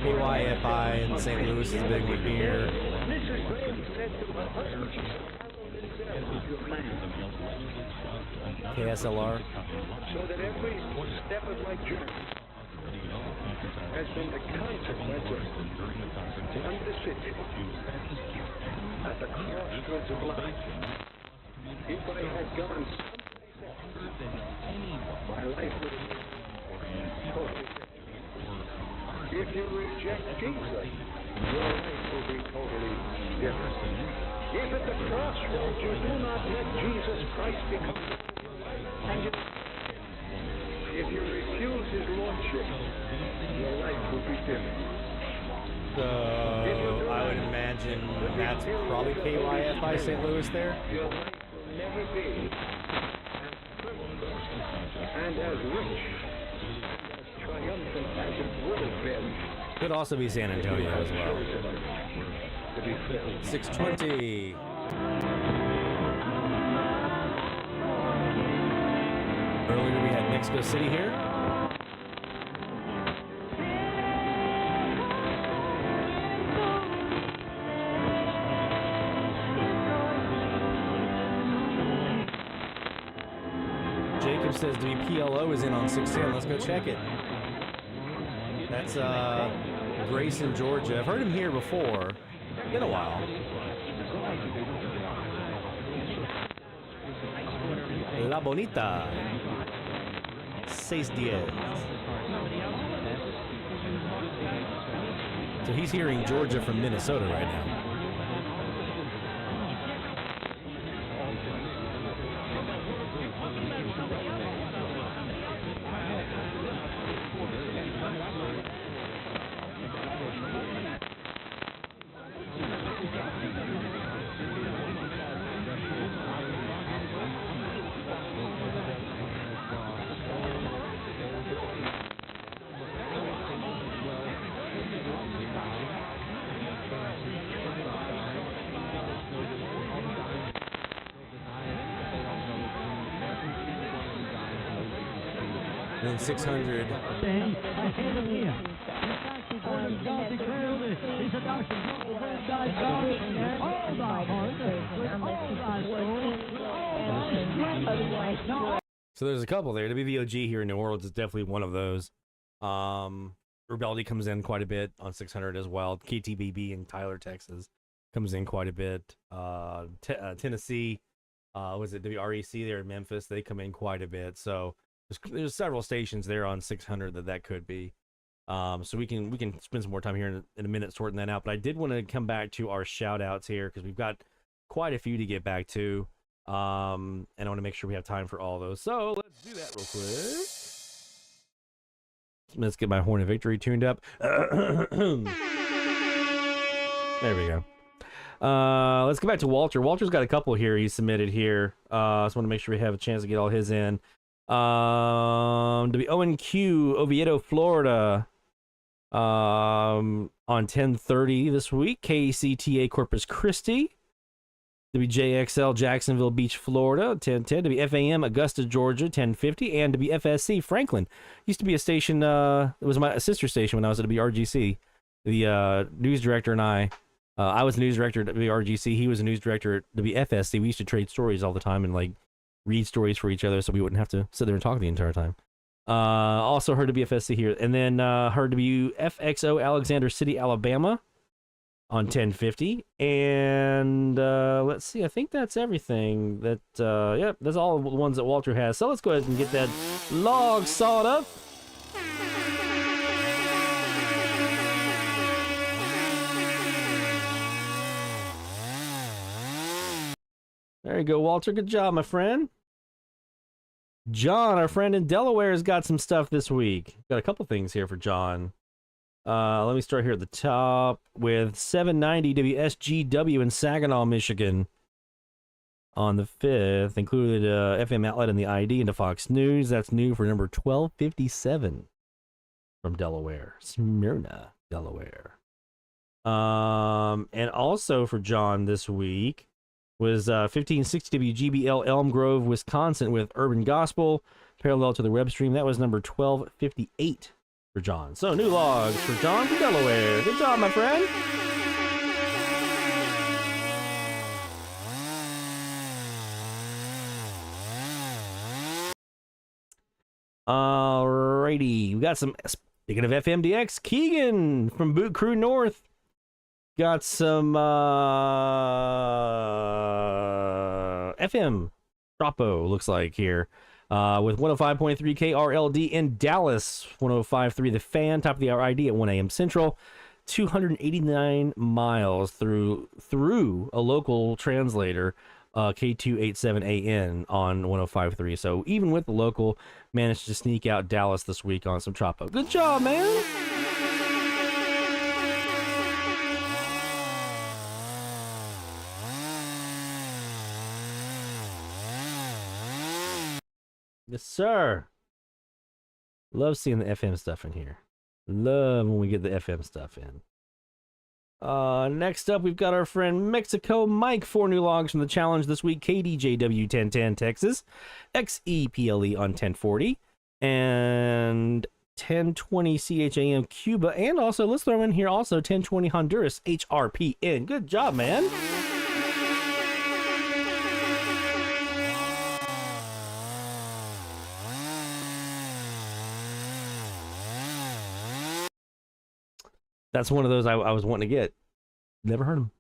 KYFI in St. Louis is a big one here. KSLR. So that every step of my journey has been the consequence of indecision at the crossroads of life. If I had gone my life would have been totally different. If you reject Jesus, your life will be totally different. If at the crossroads you do not let Jesus Christ become and you If you refuse his lordship, your life will be different. So I would imagine that's probably KYFI St. Louis there. Your life will never be as prosperous and as rich, as triumphant as it would have been. Could also be San Antonio as well. 620. Earlier we had Mexico City here. Jacob says WPLO is in on 610. Let's go check it. That's Grayson, Georgia. I've heard him here before. Been a while. La Bonita. 610. So he's hearing Georgia from Minnesota right now. Then 600. So there's a couple there. WVOG here in New Orleans is definitely one of those. Rebellion comes in quite a bit on 600 as well. KTBB in Tyler, Texas comes in quite a bit. Tennessee, was it WREC there in Memphis? They come in quite a bit. So there's several stations there on 600 that could be. So we can spend some more time here in a minute sorting that out. But I did want to come back to our shout outs here because we've got quite a few to get back to. And I want to make sure we have time for all those. So let's do that real quick. Let's get my Horn of Victory tuned up. There we go. Let's go back to Walter. Walter's got a couple here he submitted here. So I want to make sure we have a chance to get all his in. WONQ, Oviedo, Florida, on 10:30 this week. KCTA, Corpus Christi. WJXL, Jacksonville Beach, Florida, 10:10. WFAM, Augusta, Georgia, 10:50. And WFSC, Franklin. Used to be a station, it was my sister station when I was at WRGC. The news director and I was a news director at WRGC. He was a news director at WFSC. We used to trade stories all the time and like read stories for each other so we wouldn't have to sit there and talk the entire time. Also heard WFSC here. And then heard WFXO, Alexander City, Alabama on 10:50. And let's see, I think that's everything. Yep, that's all the ones that Walter has. So let's go ahead and get that log sawed up. There you go, Walter. Good job, my friend. John, our friend in Delaware, has got some stuff this week. Got a couple things here for John. Let me start here at the top with 790 WSGW in Saginaw, Michigan. On the 5th, included FM outlet in the ID into Fox News. That's new for number 1257 from Delaware, Smyrna, Delaware. And also for John this week was 1560 WGBL Elm Grove, Wisconsin with Urban Gospel, parallel to the web stream. That was number 1258 for John. So new logs for John from Delaware. Good job, my friend. Alrighty, we got some, speaking of FMDX, Keegan from Boot Crew North. Got some FM Dropo, looks like here, with 105.3 KRLD in Dallas, 105.3 The Fan, top of the hour ID at 1 a.m. Central, 289 miles through a local translator K287AN on 105.3. So even with the local, managed to sneak out Dallas this week on some Chopo. Good job, man. Yes, sir. Love seeing the FM stuff in here. Love when we get the FM stuff in. Next up, we've got our friend Mexico Mike. 4 new logs from the challenge this week. KDJW1010 Texas, XEPLE on 1040, and 1020 CHAM Cuba, and also, let's throw in here also 1020 Honduras HRPN. Good job, man. That's one of those I was wanting to get. Never heard them.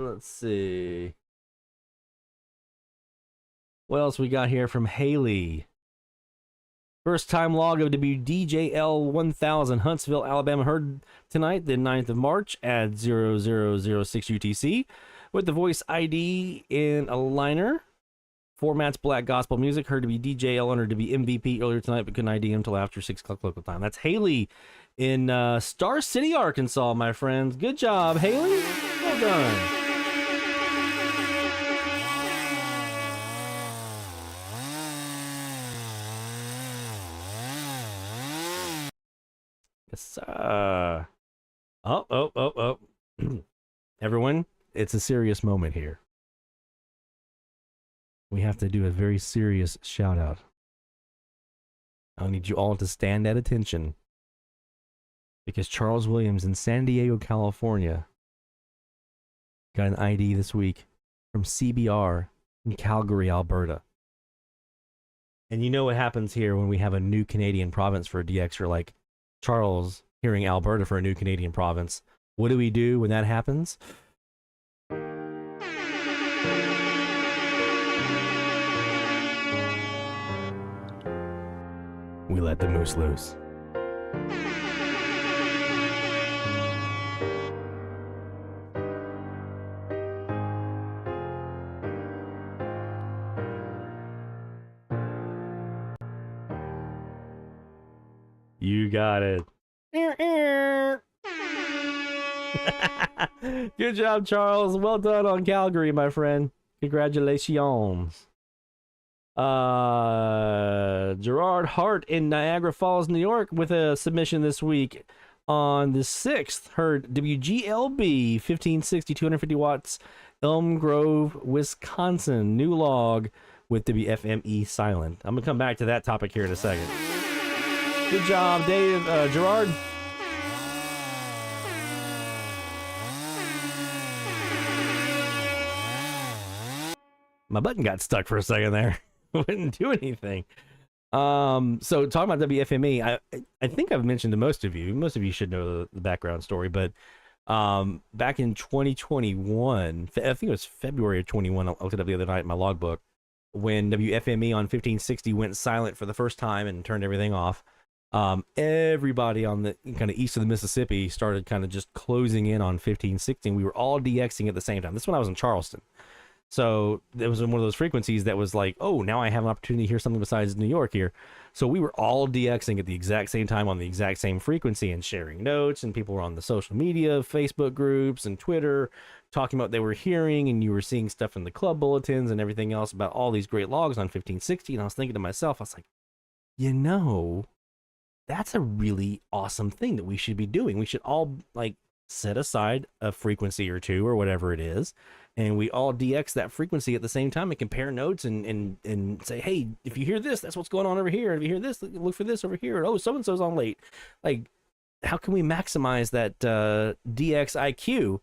Let's see. What else we got here from Haley? First time log of WDJL 1000 Huntsville, Alabama, heard tonight, the 9th of March at 0006 UTC with the voice ID in a liner. Formats Black Gospel Music, heard to be DJL under to be MVP earlier tonight, but couldn't ID him until after 6 o'clock local time. That's Haley in Star City, Arkansas, my friends. Good job, Haley. Well done. Yes, sir. Oh. Everyone, it's a serious moment here. We have to do a very serious shout out. I need you all to stand at attention because Charles Williams in San Diego, California got an ID this week from CBR in Calgary, Alberta. And you know what happens here when we have a new Canadian province for a DXer like Charles hearing Alberta for a new Canadian province. What do we do when that happens? We let the moose loose. You got it. Good job, Charles. Well done on Calgary, my friend. Congratulations. Gerard Hart in Niagara Falls, New York with a submission this week on the 6th. Heard WGLB 1560 250 watts, Elm Grove, Wisconsin. New log with WFME silent. I'm gonna come back to that topic here in a second. Good job, Dave. Gerard. My button got stuck for a second there. Wouldn't do anything. So talking about WFME, I think I've mentioned to most of you should know the background story, but back in 2021, I think it was February of 21, I looked it up the other night in my logbook, when WFME on 1560 went silent for the first time and turned everything off. Everybody on the kind of east of the Mississippi started kind of just closing in on 1560, and we were all DXing at the same time. This is when I was in Charleston. So it was one of those frequencies that was like, oh, now I have an opportunity to hear something besides New York here. So we were all DXing at the exact same time on the exact same frequency and sharing notes, and people were on the social media, Facebook groups and Twitter talking about what they were hearing, and you were seeing stuff in the club bulletins and everything else about all these great logs on 1560. And I was thinking to myself, I was like, you know, that's a really awesome thing that we should be doing. We should all like set aside a frequency or two or whatever it is, and we all DX that frequency at the same time and compare notes and say, hey, if you hear this, that's what's going on over here. If you hear this, look for this over here. Oh, so-and-so's on late. Like, how can we maximize that DX IQ?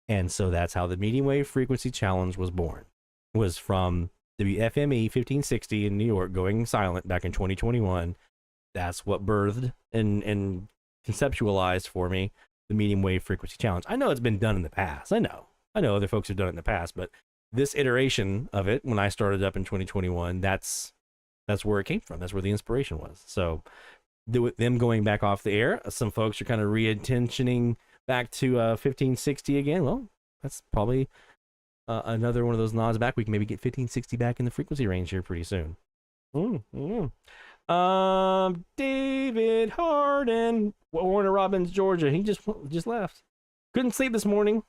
And so that's how the medium wave frequency challenge was born. It was from WFME 1560 in New York going silent back in 2021. That's what birthed and conceptualized for me the medium wave frequency challenge. I know it's been done in the past. I know other folks have done it in the past, but this iteration of it, when I started up in 2021, that's where it came from. That's where the inspiration was. So them going back off the air, some folks are kind of re-intentioning back to 1560 again. Well, that's probably another one of those nods back. We can maybe get 1560 back in the frequency range here pretty soon. David Harden, Warner Robins, Georgia. He just left. Couldn't sleep this morning.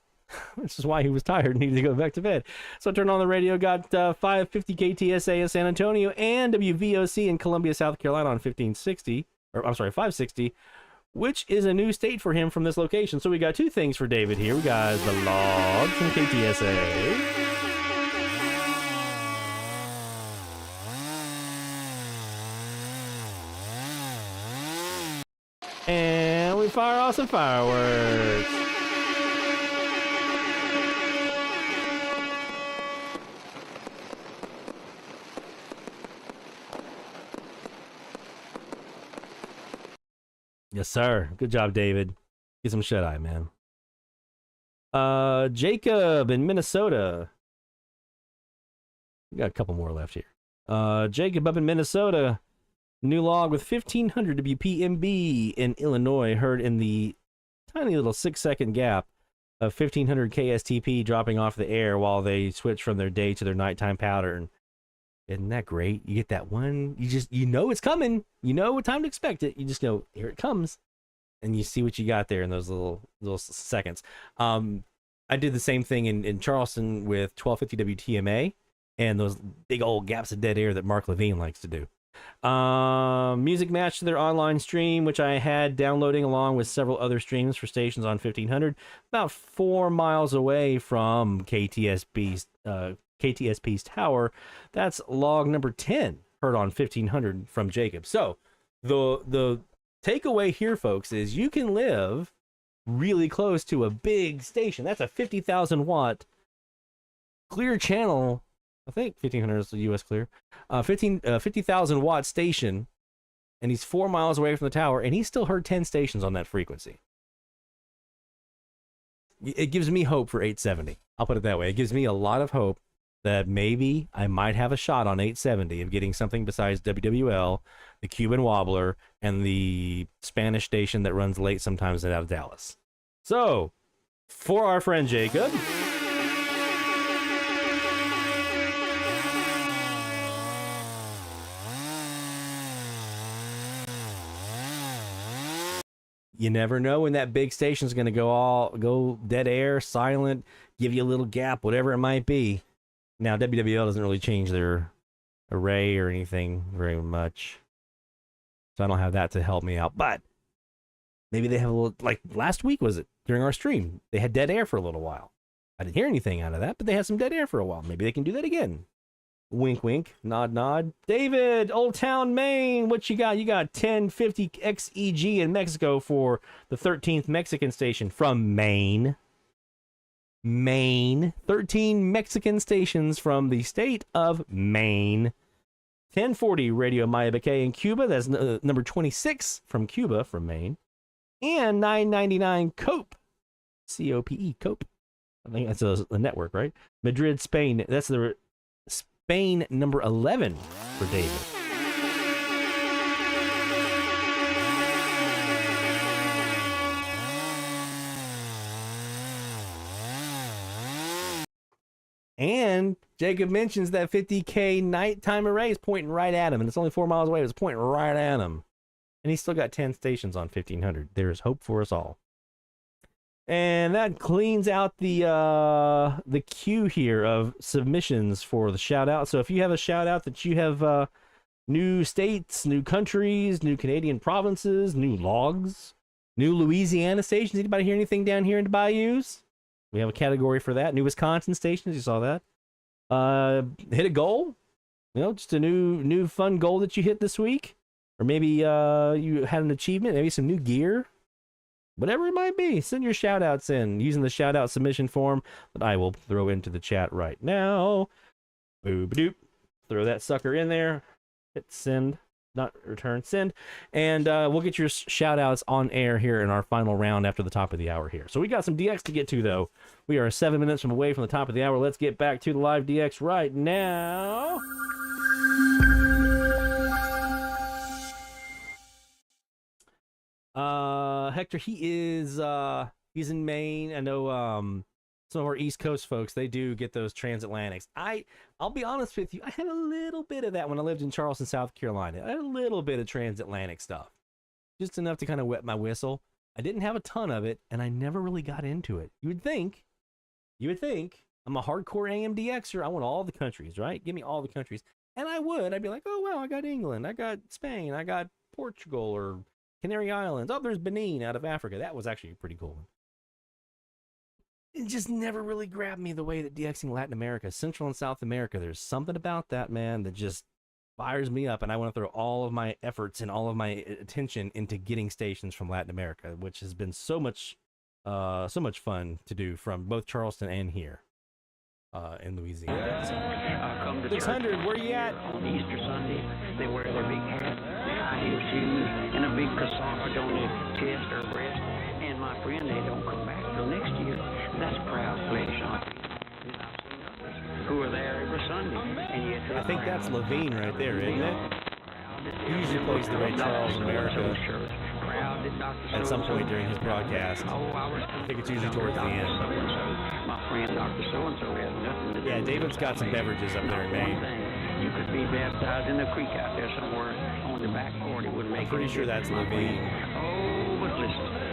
This is why he was tired and needed to go back to bed. So I turned on the radio, got 550 KTSA in San Antonio and WVOC in Columbia, South Carolina on 1560, or I'm sorry, 560, which is a new state for him from this location. So we got two things for David here. We got the log from KTSA. And we fire off some fireworks. Yes, sir. Good job, David. Get some shut-eye, man. Jacob in Minnesota. We got a couple more left here. Jacob up in Minnesota. New log with 1500 WPMB in Illinois, heard in the tiny little 6-second gap of 1500 KSTP dropping off the air while they switch from their day to their nighttime pattern. Isn't that great? You get that one, you know it's coming. You know what time to expect it. You just go, here it comes. And you see what you got there in those little seconds. I did the same thing in Charleston with 1250 WTMA and those big old gaps of dead air that Mark Levine likes to do. Music matched to their online stream, which I had downloading along with several other streams for stations on 1500, about 4 miles away from KTSP's tower. That's log number 10, heard on 1500 from Jacob. So the takeaway here, folks, is you can live really close to a big station. That's a 50,000 watt clear channel. I think 1500 is the US clear. 50,000 watt station, and he's 4 miles away from the tower, and he still heard 10 stations on that frequency. It gives me hope for 870. I'll put it that way. It gives me a lot of hope that maybe I might have a shot on 870 of getting something besides WWL, the Cuban Wobbler, and the Spanish station that runs late sometimes out of Dallas. So, for our friend Jacob, you never know when that big station is going to go dead air, silent, give you a little gap, whatever it might be. Now, WWL doesn't really change their array or anything very much, so I don't have that to help me out. But maybe they have a little, like last week, was it, during our stream, they had dead air for a little while. I didn't hear anything out of that, but they had some dead air for a while. Maybe they can do that again. Wink, wink, nod, nod. David, Old Town, Maine, what you got? You got 1050 XEG in Mexico for the 13th Mexican station from Maine. Maine. 13 Mexican stations from the state of Maine. 1040 Radio Maya Baquet in Cuba. That's number 26 from Cuba, from Maine. And 999 COPE. C-O-P-E, COPE. I think that's a network, right? Madrid, Spain. That's the Spain number 11 for David. And Jacob mentions that 50K nighttime array is pointing right at him, and it's only 4 miles away. It's pointing right at him. And he's still got 10 stations on 1500. There's hope for us all. And that cleans out the queue here of submissions for the shout out. So if you have a shout out that you have new states, new countries, new Canadian provinces, new logs, new Louisiana stations, anybody hear anything down here in the bayous? We have a category for that. New Wisconsin stations, you saw that. Hit a goal, you know, just a new fun goal that you hit this week, or maybe you had an achievement, maybe some new gear. Whatever it might be, send your shout-outs in using the shout-out submission form that I will throw into the chat right now. Boop-a-doop. Throw that sucker in there. Hit send, not return, send. And we'll get your shout-outs on air here in our final round after the top of the hour here. So we got some DX to get to, though. We are 7 minutes away from the top of the hour. Let's get back to the live DX right now. Hector, he is He's in Maine. I know some of our East Coast folks, they do get those transatlantics. I'll be honest with you, I had a little bit of that when I lived in Charleston, South Carolina. I had a little bit of transatlantic stuff. Just enough to kind of wet my whistle. I didn't have a ton of it, and I never really got into it. You would think, I'm a hardcore AMDXer. I want all the countries, right? Give me all the countries. And I would. I'd be like, oh, well, I got England. I got Spain. I got Portugal or Canary Islands. Oh, there's Benin out of Africa. That was actually a pretty cool one. It just never really grabbed me the way that DXing Latin America, Central and South America. There's something about that, man, that just fires me up, and I want to throw all of my efforts and all of my attention into getting stations from Latin America, which has been so much fun to do from both Charleston and here in Louisiana. So, 600, where you at? On Easter Sunday, they wear their big hat, high heel shoes, and a big cassette on their chest or breast. And my friend, they don't come back till next year. That's proud flesh on who are there every Sunday. And yet I think that's Levine right there, isn't it? He usually plays the Ray Charles America at some point during his broadcast. I think it's usually towards the end. My friend Dr. So-and-so has nothing to do. Yeah, David's got some beverages up there in Maine. You could be baptized in the creek out there somewhere on the back court. It wouldn't make I'm pretty sure that's Levine. Oh, but listen.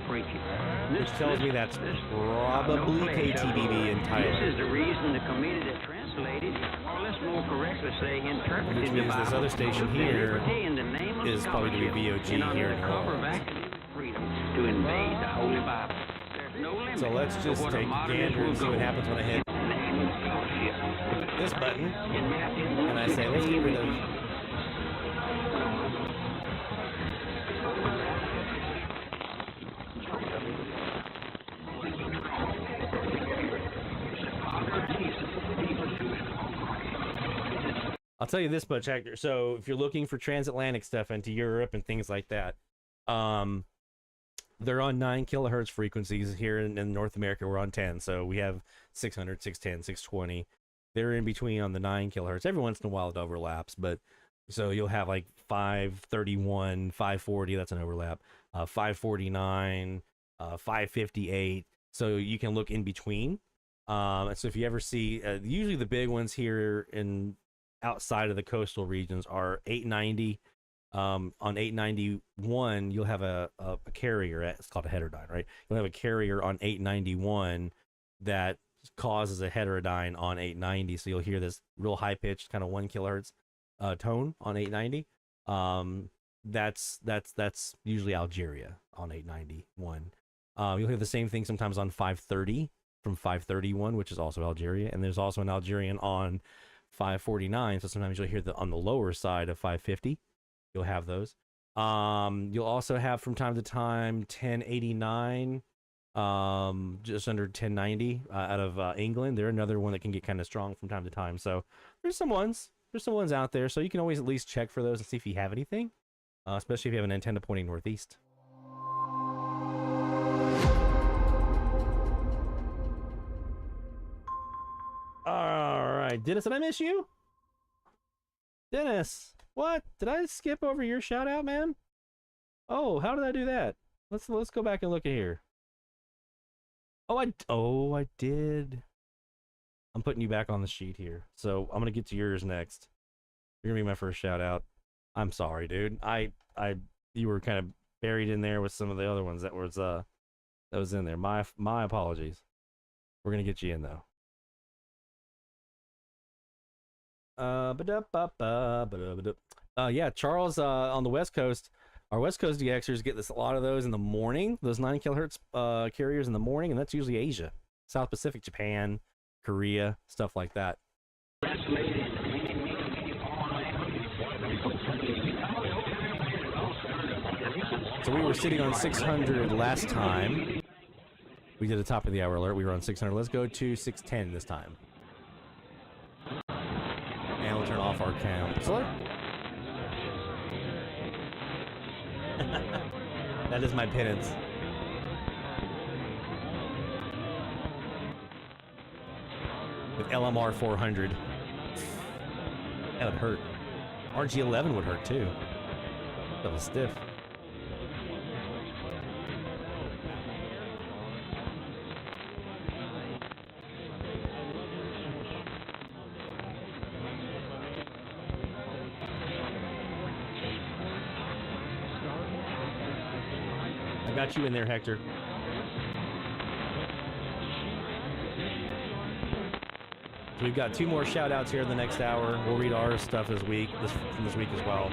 Which tells me that's probably KTBB and Tyler. This is the reason the committee that translated, or let's more correctly say interpreted, which means this other station here is probably going to be VOG here in to invade the Holy Bible. So let's just take a gander and see what happens when I hit this button. And I say, let's get rid of... I'll tell you this much, Hector. So if you're looking for transatlantic stuff into Europe and things like that, they're on 9 kilohertz frequencies. Here in North America, we're on 10. So we have 600, 610, 620. They're in between on the 9 kilohertz. Every once in a while it overlaps, but so you'll have like 531, 540, that's an overlap, 549, 558. So you can look in between. So if you ever see, usually the big ones here in outside of the coastal regions are 890. On 891, you'll have a carrier. It's called a heterodyne, right? You'll have a carrier on 891 that causes a heterodyne on 890. So you'll hear this real high pitched kind of 1 kilohertz tone on 890. That's usually Algeria on 891. You'll hear the same thing sometimes on 530 from 531, which is also Algeria, and there's also an Algerian on 549. So sometimes you'll hear on the lower side of 550. You'll have those. You'll also have from time to time 1089, just under 1090 out of England. They're another one that can get kind of strong from time to time. So there's some ones out there. So you can always at least check for those and see if you have anything, especially if you have an antenna pointing northeast. All right, Dennis, did I miss you? Dennis, what? Did I skip over your shout out, man? Oh, how did I do that? Let's go back and look at here. Oh, I did. I'm putting you back on the sheet here. So I'm gonna get to yours next. You're gonna be my first shout out. I'm sorry, dude. You were kind of buried in there with some of the other ones that was in there. My apologies. We're gonna get you in though. Yeah, Charles on the West Coast, our West Coast DXers get a lot of those in the morning, those 9 kilohertz carriers in the morning, and that's usually Asia, South Pacific, Japan, Korea, stuff like that. So we were sitting on 600 last time. We did a top of the hour alert. We were on 600. Let's go to 610 this time. And we'll turn off our counselor. That is my penance. With LMR 400. That would hurt. RG11 would hurt too. That was stiff. got you in there, Hector. So we've got 2 more shout-outs here in the next hour. We'll read our stuff from this week as well.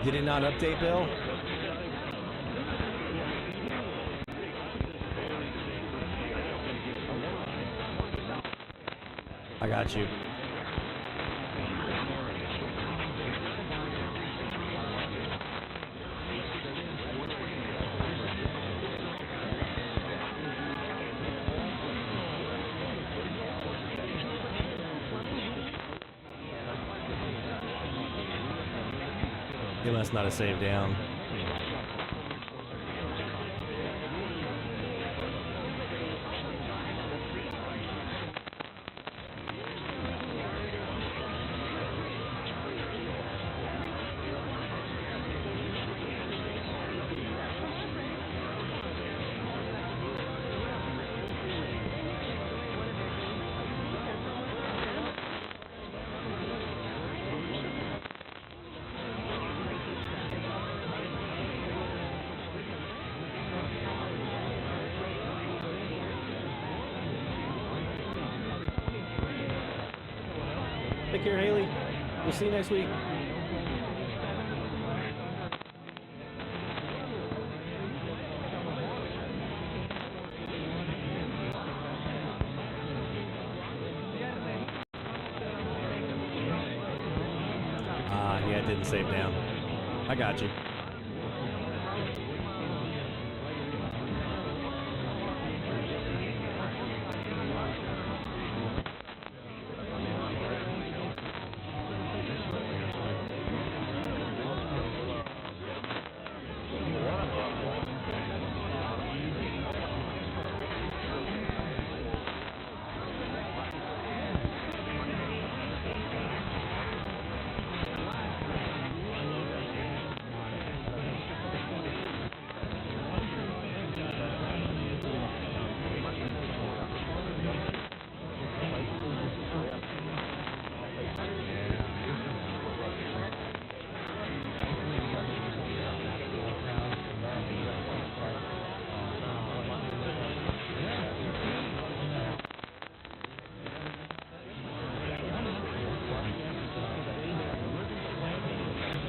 Did it not update, Bill? I got you. It must not have saved down. Take care, Haley. We'll see you next week. Yeah, it didn't save down. I got you.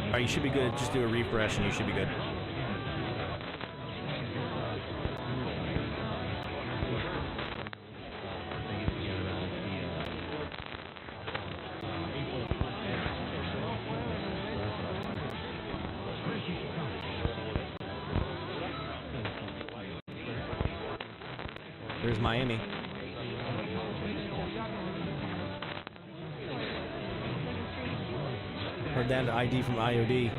All right, you should be good. Just do a refresh and you should be good. There's Miami. Heard that ID from IOD.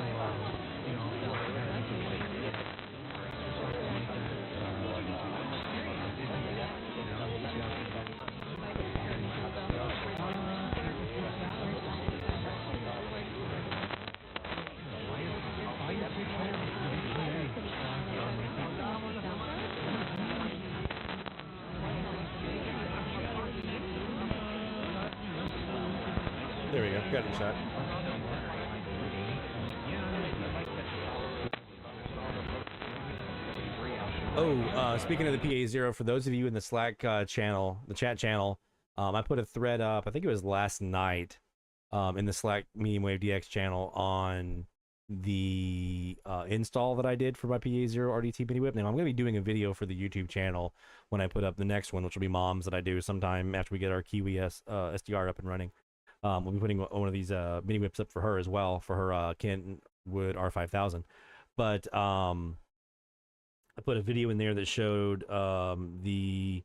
There we go. Got him shot. Oh, speaking of the PA0, for those of you in the Slack channel, the chat channel, I put a thread up, I think it was last night, in the Slack Medium Wave DX channel on the install that I did for my PA0 RDT mini whip. Now, I'm going to be doing a video for the YouTube channel when I put up the next one, which will be Mom's that I do sometime after we get our Kiwi SDR up and running. We'll be putting one of these mini whips up for her as well, for her Kenwood R5000. But I put a video in there that showed the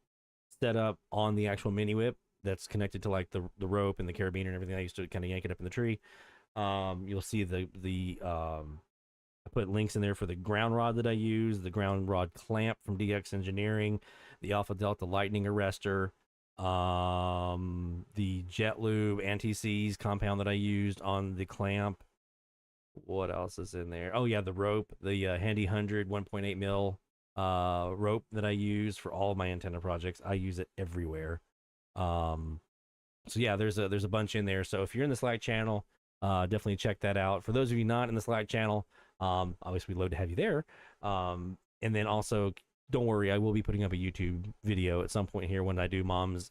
setup on the actual mini whip that's connected to like the rope and the carabiner and everything. I used to kind of yank it up in the tree. You'll see I put links in there for the ground rod that I use, the ground rod clamp from DX Engineering, the Alpha Delta Lightning Arrestor, the Jet Lube anti-seize compound that I used on the clamp. What else is in there? Oh yeah, the rope, the Handy 100 1.8 mil rope that I use for all of my antenna projects. I use it everywhere. So yeah, there's a bunch in there. So if you're in the Slack channel, definitely check that out. For those of you not in the Slack channel, obviously we'd love to have you there. And then also, don't worry, I will be putting up a YouTube video at some point here when I do Mom's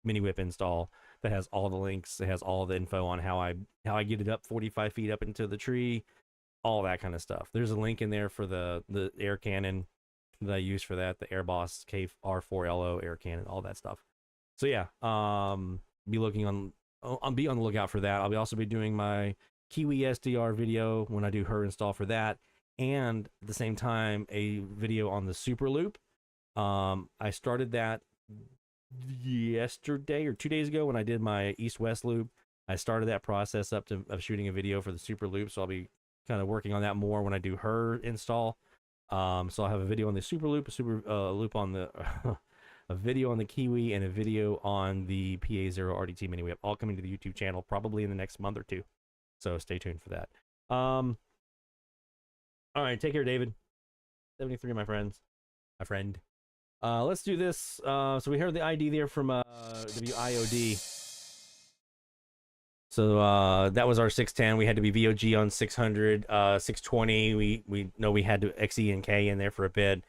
mini whip install that has all the links. It has all the info on how I get it up 45 feet up into the tree, all that kind of stuff. There's a link in there for the air cannon that I use for that, the Airboss KR4LO air cannon, all that stuff. So yeah, I'll be on the lookout for that. I'll also be doing my Kiwi SDR video when I do her install for that, and at the same time a video on the Superloop. I started that yesterday or 2 days ago when I did my east-west loop. I started that process up of shooting a video for the Superloop, so I'll be kind of working on that more when I do her install. So I'll have a video on the Superloop, a super loop on the a video on the Kiwi, and a video on the PA0 RDT mini whip, all coming to the YouTube channel probably in the next month or two. So stay tuned for that. All right, take care, David. 73, my friend. Let's do this. So we heard the ID there from WIOD. So that was our 610. We had to be VOG on 600, 620. We know we had to XE and K in there for a bit.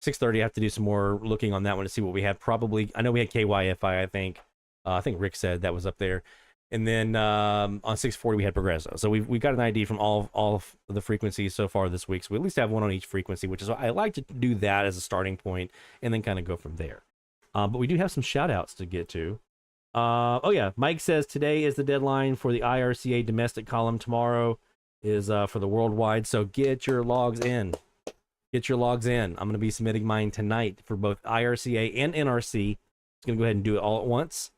630, I have to do some more looking on that one to see what we had. Probably, I know we had KYFI, I think. I think Rick said that was up there. And then on 640, we had Progresso. So we got an ID from all of the frequencies so far this week. So we at least have one on each frequency, which is I like to do that as a starting point and then kind of go from there. But we do have some shout outs to get to. Oh yeah, Mike says today is the deadline for the IRCA domestic column. Tomorrow is for the worldwide. So get your logs in. I'm going to be submitting mine tonight for both IRCA and NRC. Just going to go ahead and do it all at once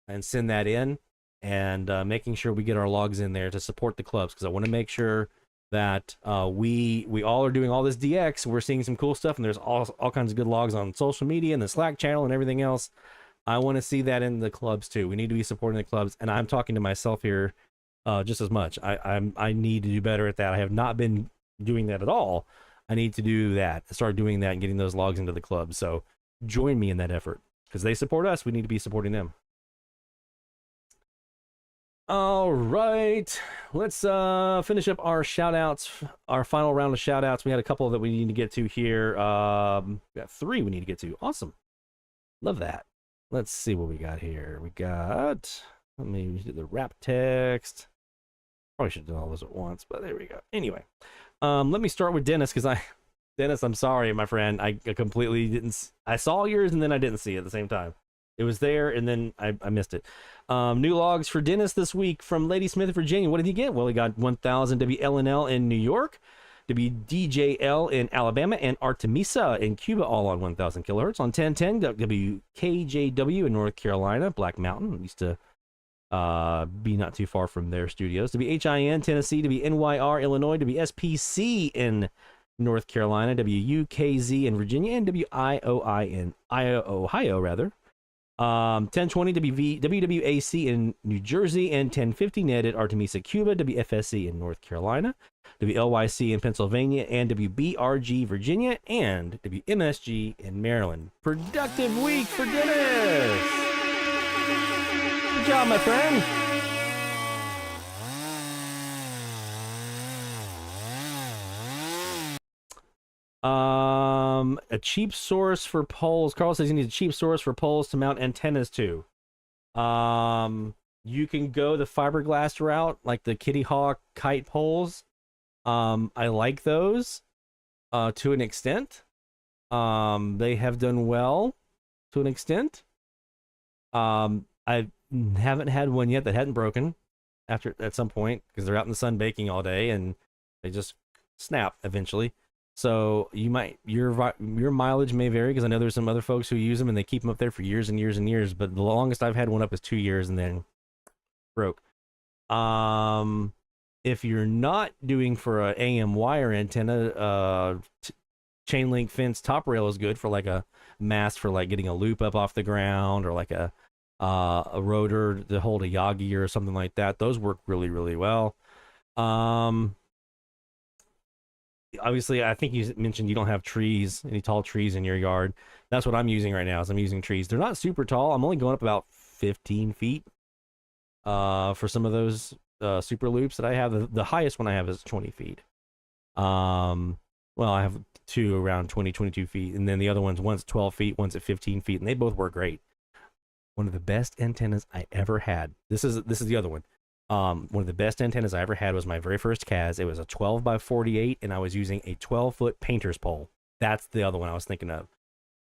and send that in, and making sure we get our logs in there to support the clubs, because I want to make sure that we all are doing all this DX. We're seeing some cool stuff, and there's all kinds of good logs on social media and the Slack channel and everything else. I want to see that in the clubs too. We need to be supporting the clubs, and I'm talking to myself here just as much. I need to do better at that. I have not been doing that at all. I need to do that, start doing that and getting those logs into the club. So join me in that effort, because they support us. We need to be supporting them. All right, let's finish up our shout outs, our final round of shout outs. We had a couple that we need to get to here. We got 3 we need to get to. Awesome. Love that. Let's see what we got here. We got, let me do the wrap text. Probably should have done all those at once, but there we go. Anyway, let me start with Dennis, because Dennis, I'm sorry, my friend. I completely didn't, I saw yours and then I didn't see it at the same time. It was there and then I missed it. New logs for Dennis this week from Ladysmith, Virginia. What did he get? Well, he got 1000 WLNL in New York, WDJL in Alabama, and Artemisa in Cuba, all on 1000 kilohertz. On 1010, WKJW in North Carolina, Black Mountain. Used to be not too far from their studios. WHIN, Tennessee, WNYR, Illinois, WSPC in North Carolina, WUKZ in Virginia, and WIOI in Ohio, rather. 1020 WWAC in New Jersey, and 1050 net at Artemisa, Cuba, WFSC in North Carolina, WLYC in Pennsylvania, and WBRG, Virginia, and WMSG in Maryland. Productive week for Dennis! Good job, my friend! A cheap source for poles. Carl says he needs a cheap source for poles to mount antennas to. You can go the fiberglass route, like the Kitty Hawk kite poles. I like those to an extent. They have done well to an extent. I haven't had one yet that hadn't broken at some point, because they're out in the sun baking all day and they just snap eventually. So your mileage may vary, because I know there's some other folks who use them and they keep them up there for years and years and years. But the longest I've had one up is 2 years and then broke. If you're not doing for a AM wire antenna, chain link fence top rail is good for like a mast for like getting a loop up off the ground, or like a rotor to hold a Yagi or something like that. Those work really, really well. Obviously, I think you mentioned you don't have trees, any tall trees in your yard. That's what I'm using right now, is I'm using trees. They're not super tall. I'm only going up about 15 feet for some of those super loops that I have. The highest one I have is 20 feet. Well, I have two around 22 feet, and then the other one's 12 feet, one's at 15 feet, and they both work great. One of the best antennas I ever had. This is the other one. One of the best antennas I ever had was my very first CAS. It was a 12x48, and I was using a 12-foot painter's pole. That's the other one I was thinking of.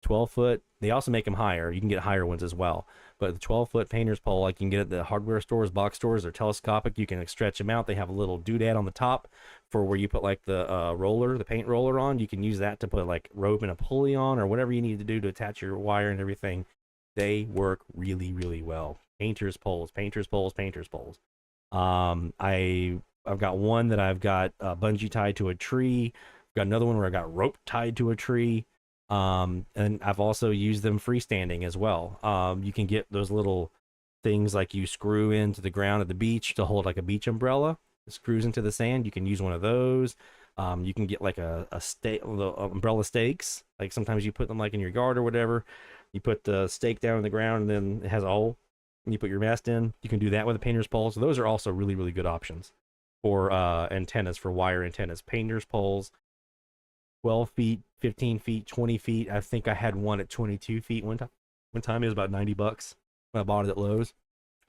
12-foot. They also make them higher. You can get higher ones as well. But the 12-foot painter's pole, like you can get at the hardware stores, box stores, they're telescopic. You can stretch them out. They have a little doodad on the top for where you put like the roller, the paint roller on. You can use that to put like rope and a pulley on, or whatever you need to do to attach your wire and everything. They work really, really well. Painter's poles, painter's poles, painter's poles. I've got one that I've got bungee tied to a tree. I've got another one where I got rope tied to a tree. And I've also used them freestanding as well. You can get those little things like you screw into the ground at the beach to hold like a beach umbrella. It screws into the sand. You can use one of those. You can get like a stake, umbrella stakes. Like sometimes you put them like in your yard or whatever. You put the stake down in the ground and then it has a hole and you put your mast in. You can do that with a painter's pole. So those are also really, really good options for antennas, for wire antennas. Painter's poles, 12 feet, 15 feet, 20 feet. I think I had one at 22 feet one time. One time it was about $90 when I bought it at Lowe's.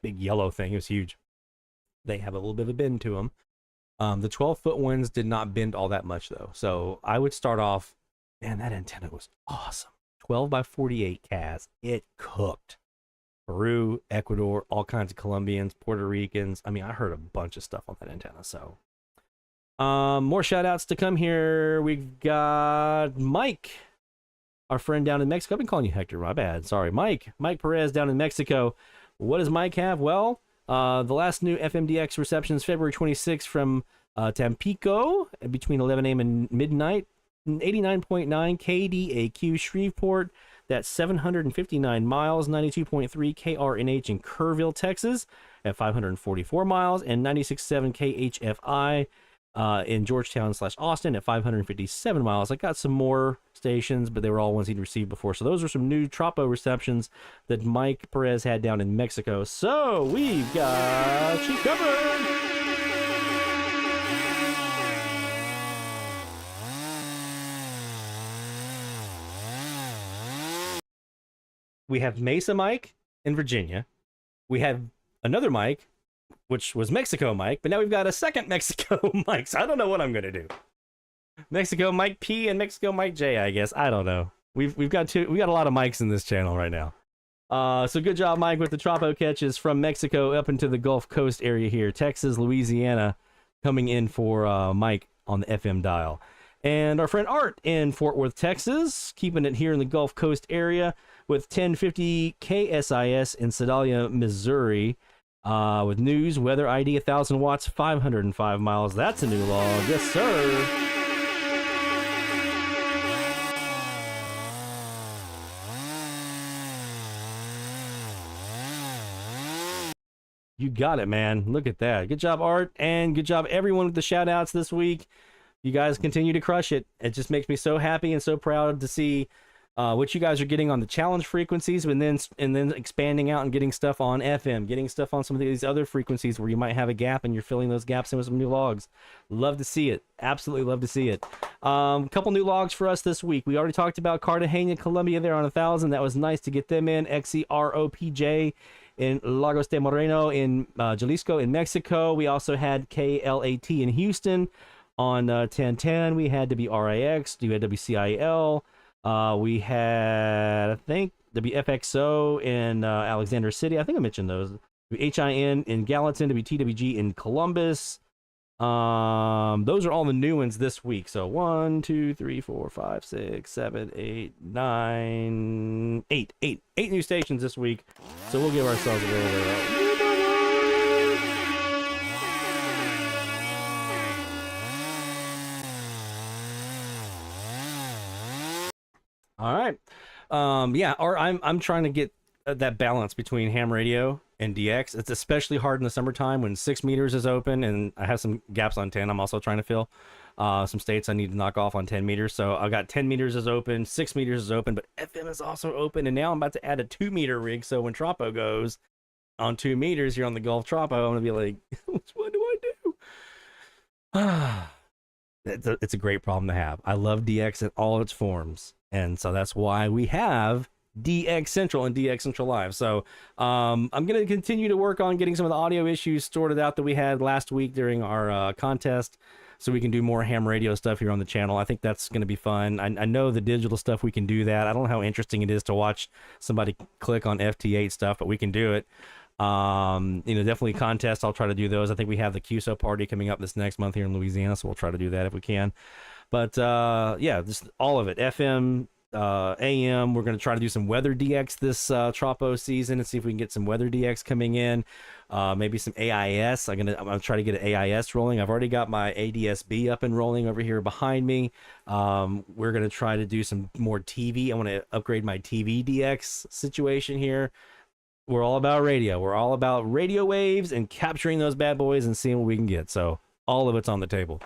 Big yellow thing. It was huge. They have a little bit of a bend to them. The 12-foot ones did not bend all that much though. So I would start off, man, that antenna was awesome. 12x48 CAS. It cooked. Peru, Ecuador, all kinds of Colombians, Puerto Ricans. I mean, I heard a bunch of stuff on that antenna. So more shout outs to come here. We've got Mike, our friend down in Mexico. I've been calling you Hector, my bad. Sorry. Mike Perez down in Mexico. What does Mike have? Well, the last new FMDX reception is February 26th from Tampico between 11 a.m. and midnight. 89.9 KDAQ Shreveport. That's 759 miles, 92.3 KRNH in Kerrville, Texas at 544 miles, and 96.7 KHFI in Georgetown/Austin at 557 miles. I got some more stations, but they were all ones he'd received before. So those are some new Tropo receptions that Mike Perez had down in Mexico. So we've got you covered. We have Mesa Mike in Virginia. We have another Mike, which was Mexico Mike, but now we've got a second Mexico Mike. So I don't know what I'm gonna do. Mexico Mike P and Mexico Mike J, I guess. I don't know. We got a lot of mics in this channel right now. So good job, Mike, with the Tropo catches from Mexico up into the Gulf Coast area here, Texas, Louisiana, coming in for Mike on the FM dial. And our friend Art in Fort Worth, Texas, keeping it here in the Gulf Coast area with 1050 KSIS in Sedalia, Missouri, with news, weather ID 1,000 watts, 505 miles. That's a new log. Yes, sir. You got it, man. Look at that. Good job, Art, and good job, everyone, with the shout-outs this week. You guys continue to crush it. It just makes me so happy and so proud to see what you guys are getting on the challenge frequencies, and then expanding out and getting stuff on FM, getting stuff on some of these other frequencies where you might have a gap and you're filling those gaps in with some new logs. Love to see it. Absolutely love to see it. A couple new logs for us this week. We already talked about Cartagena, Colombia there on 1,000. That was nice to get them in. XEROPJ in Lagos de Moreno in Jalisco in Mexico. We also had KLAT in Houston on 1010. We had WRIX, we had WCIL. We had, I think, WFXO in Alexander City. I think I mentioned those. HIN in Gallatin, WTWG in Columbus. Those are all the new ones this week. So 1, 2, 3, 4, 5, 6, 7, 8, 9, 8 new stations this week. So we'll give ourselves a little bit of all right. I'm trying to get that balance between ham radio and DX. It's especially hard in the summertime when 6 meters is open, and I have some gaps on 10. I'm also trying to fill some states I need to knock off on 10 meters. So I've got 10 meters is open, 6 meters is open, but FM is also open, and now I'm about to add a 2 meter rig. So when Tropo goes on 2 meters here on the Gulf Tropo, I'm gonna be like, which one do I do? It's a great problem to have. I love DX in all its forms, and so that's why we have DX Central and DX Central Live. So I'm going to continue to work on getting some of the audio issues sorted out that we had last week during our contest, so we can do more ham radio stuff here on the channel. I think that's going to be fun. I know the digital stuff, we can do that. I don't know how interesting it is to watch somebody click on FT8 stuff, but we can do it. Definitely contests. I'll try to do those. I think we have the QSO party coming up this next month here in Louisiana, so we'll try to do that if we can. But just all of it. FM, AM. We're going to try to do some weather DX this Tropo season and see if we can get some weather DX coming in. Maybe some AIS. I'm gonna try to get an AIS rolling. I've already got my ADSB up and rolling over here behind me. We're going to try to do some more TV. I want to upgrade my TV DX situation here. We're all about radio. We're all about radio waves and capturing those bad boys and seeing what we can get. So all of it's on the table.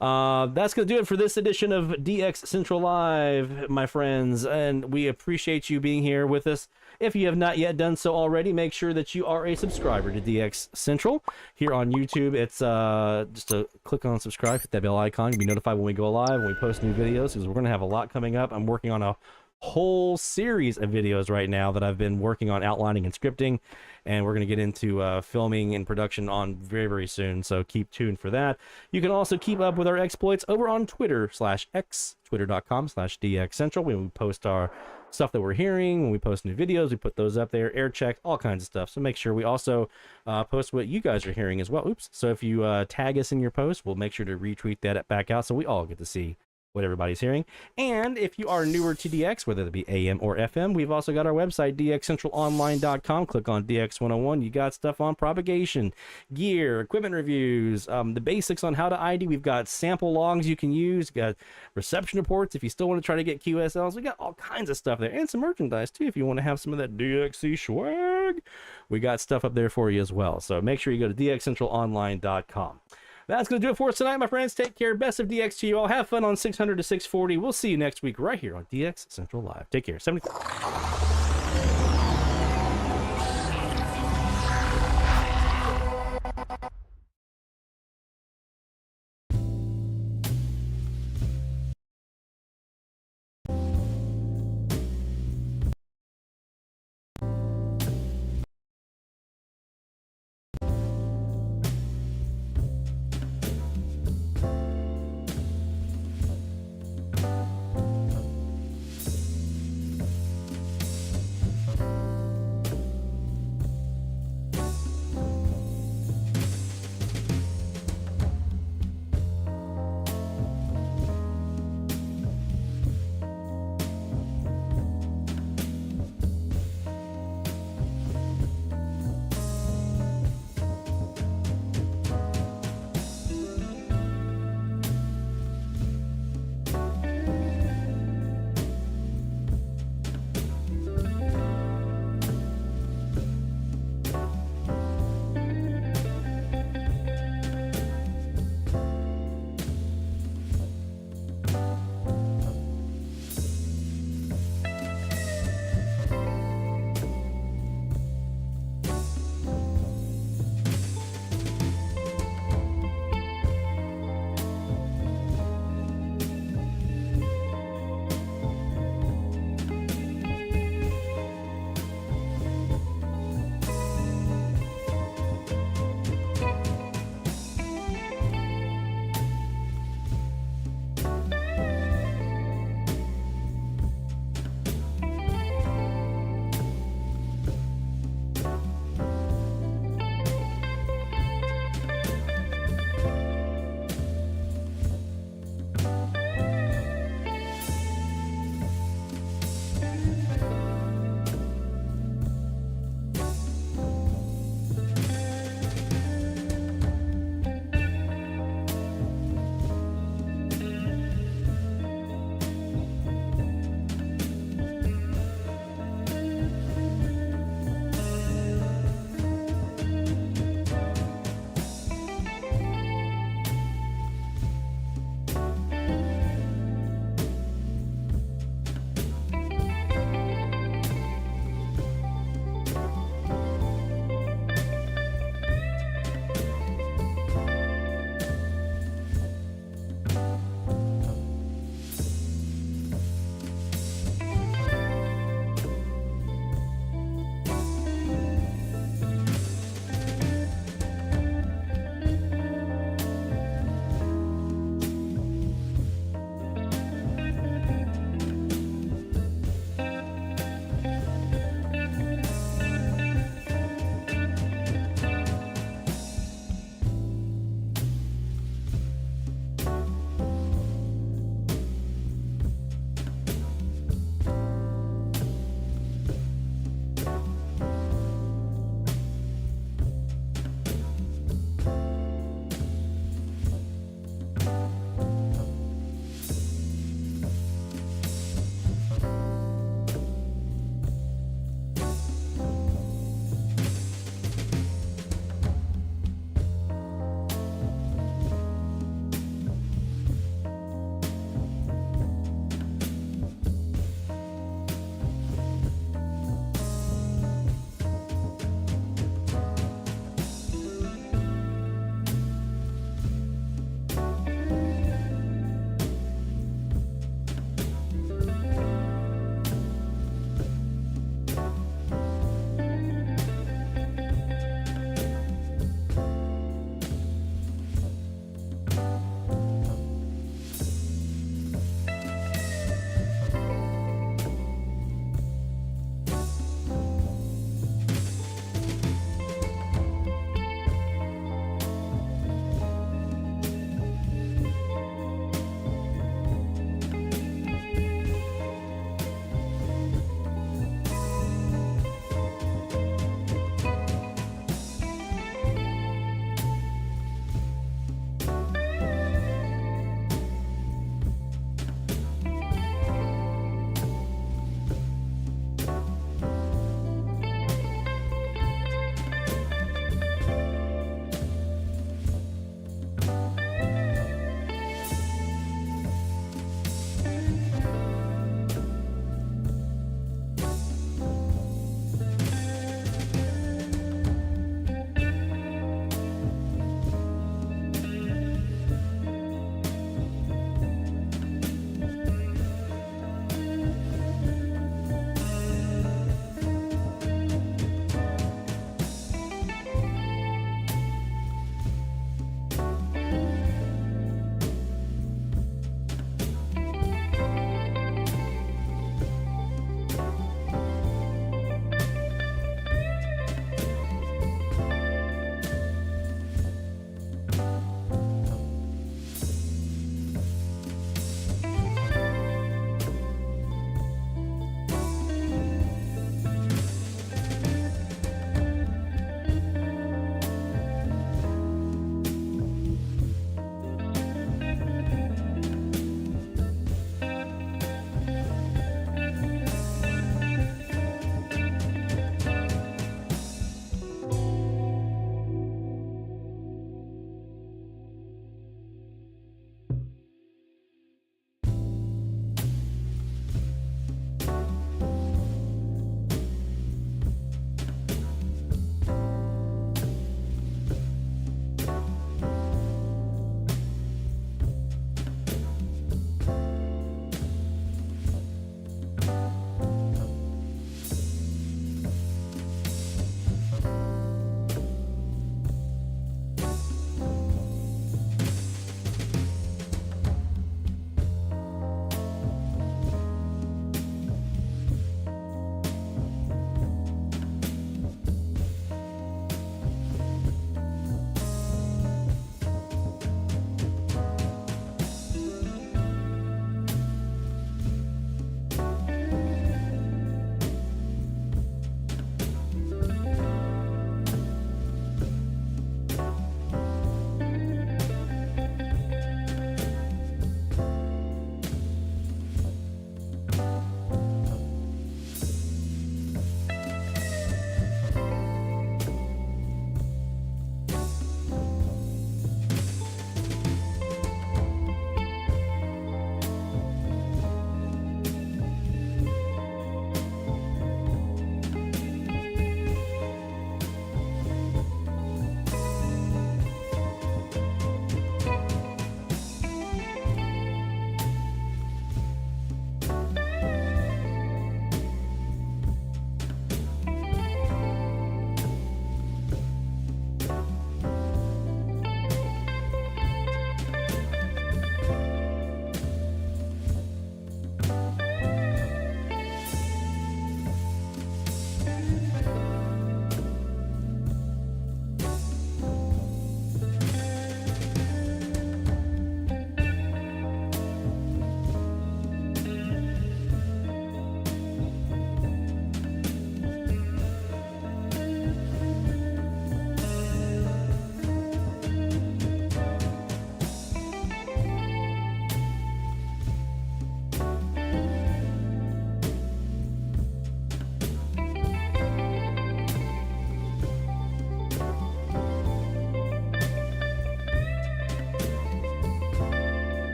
That's going to do it for this edition of DX Central Live, my friends, and we appreciate you being here with us. If you have not yet done so already, make sure that you are a subscriber to DX Central here on YouTube. It's just to click on subscribe, hit that bell icon. You'll be notified when we go live, when we post new videos, because we're going to have a lot coming up. I'm working on a whole series of videos right now that I've been working on outlining and scripting, and we're going to get into filming and production on very, very soon, so keep tuned for that. You can also keep up with our exploits over on Twitter/X, twitter.com/DXCentral. We post our stuff that we're hearing. When we post new videos, we put those up there, air check, all kinds of stuff. So make sure we also post what you guys are hearing as well. Oops. So if you tag us in your post, we'll make sure to retweet that back out so we all get to see what everybody's hearing. And if you are newer to DX, whether it be AM or FM, we've also got our website, dxcentralonline.com. Click on DX 101. You got stuff on propagation, gear, equipment reviews, the basics on how to ID. We've got sample logs you can use. We've got reception reports if you still want to try to get QSLs. We got all kinds of stuff there, and some merchandise too if you want to have some of that DXC swag. We got stuff up there for you as well. So make sure you go to dxcentralonline.com. That's going to do it for us tonight, my friends. Take care. Best of DX to you all. Have fun on 600 to 640. We'll see you next week right here on DX Central Live. Take care. 70.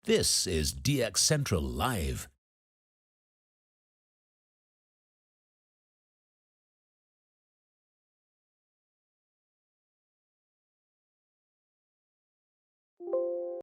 This is DX Central Live.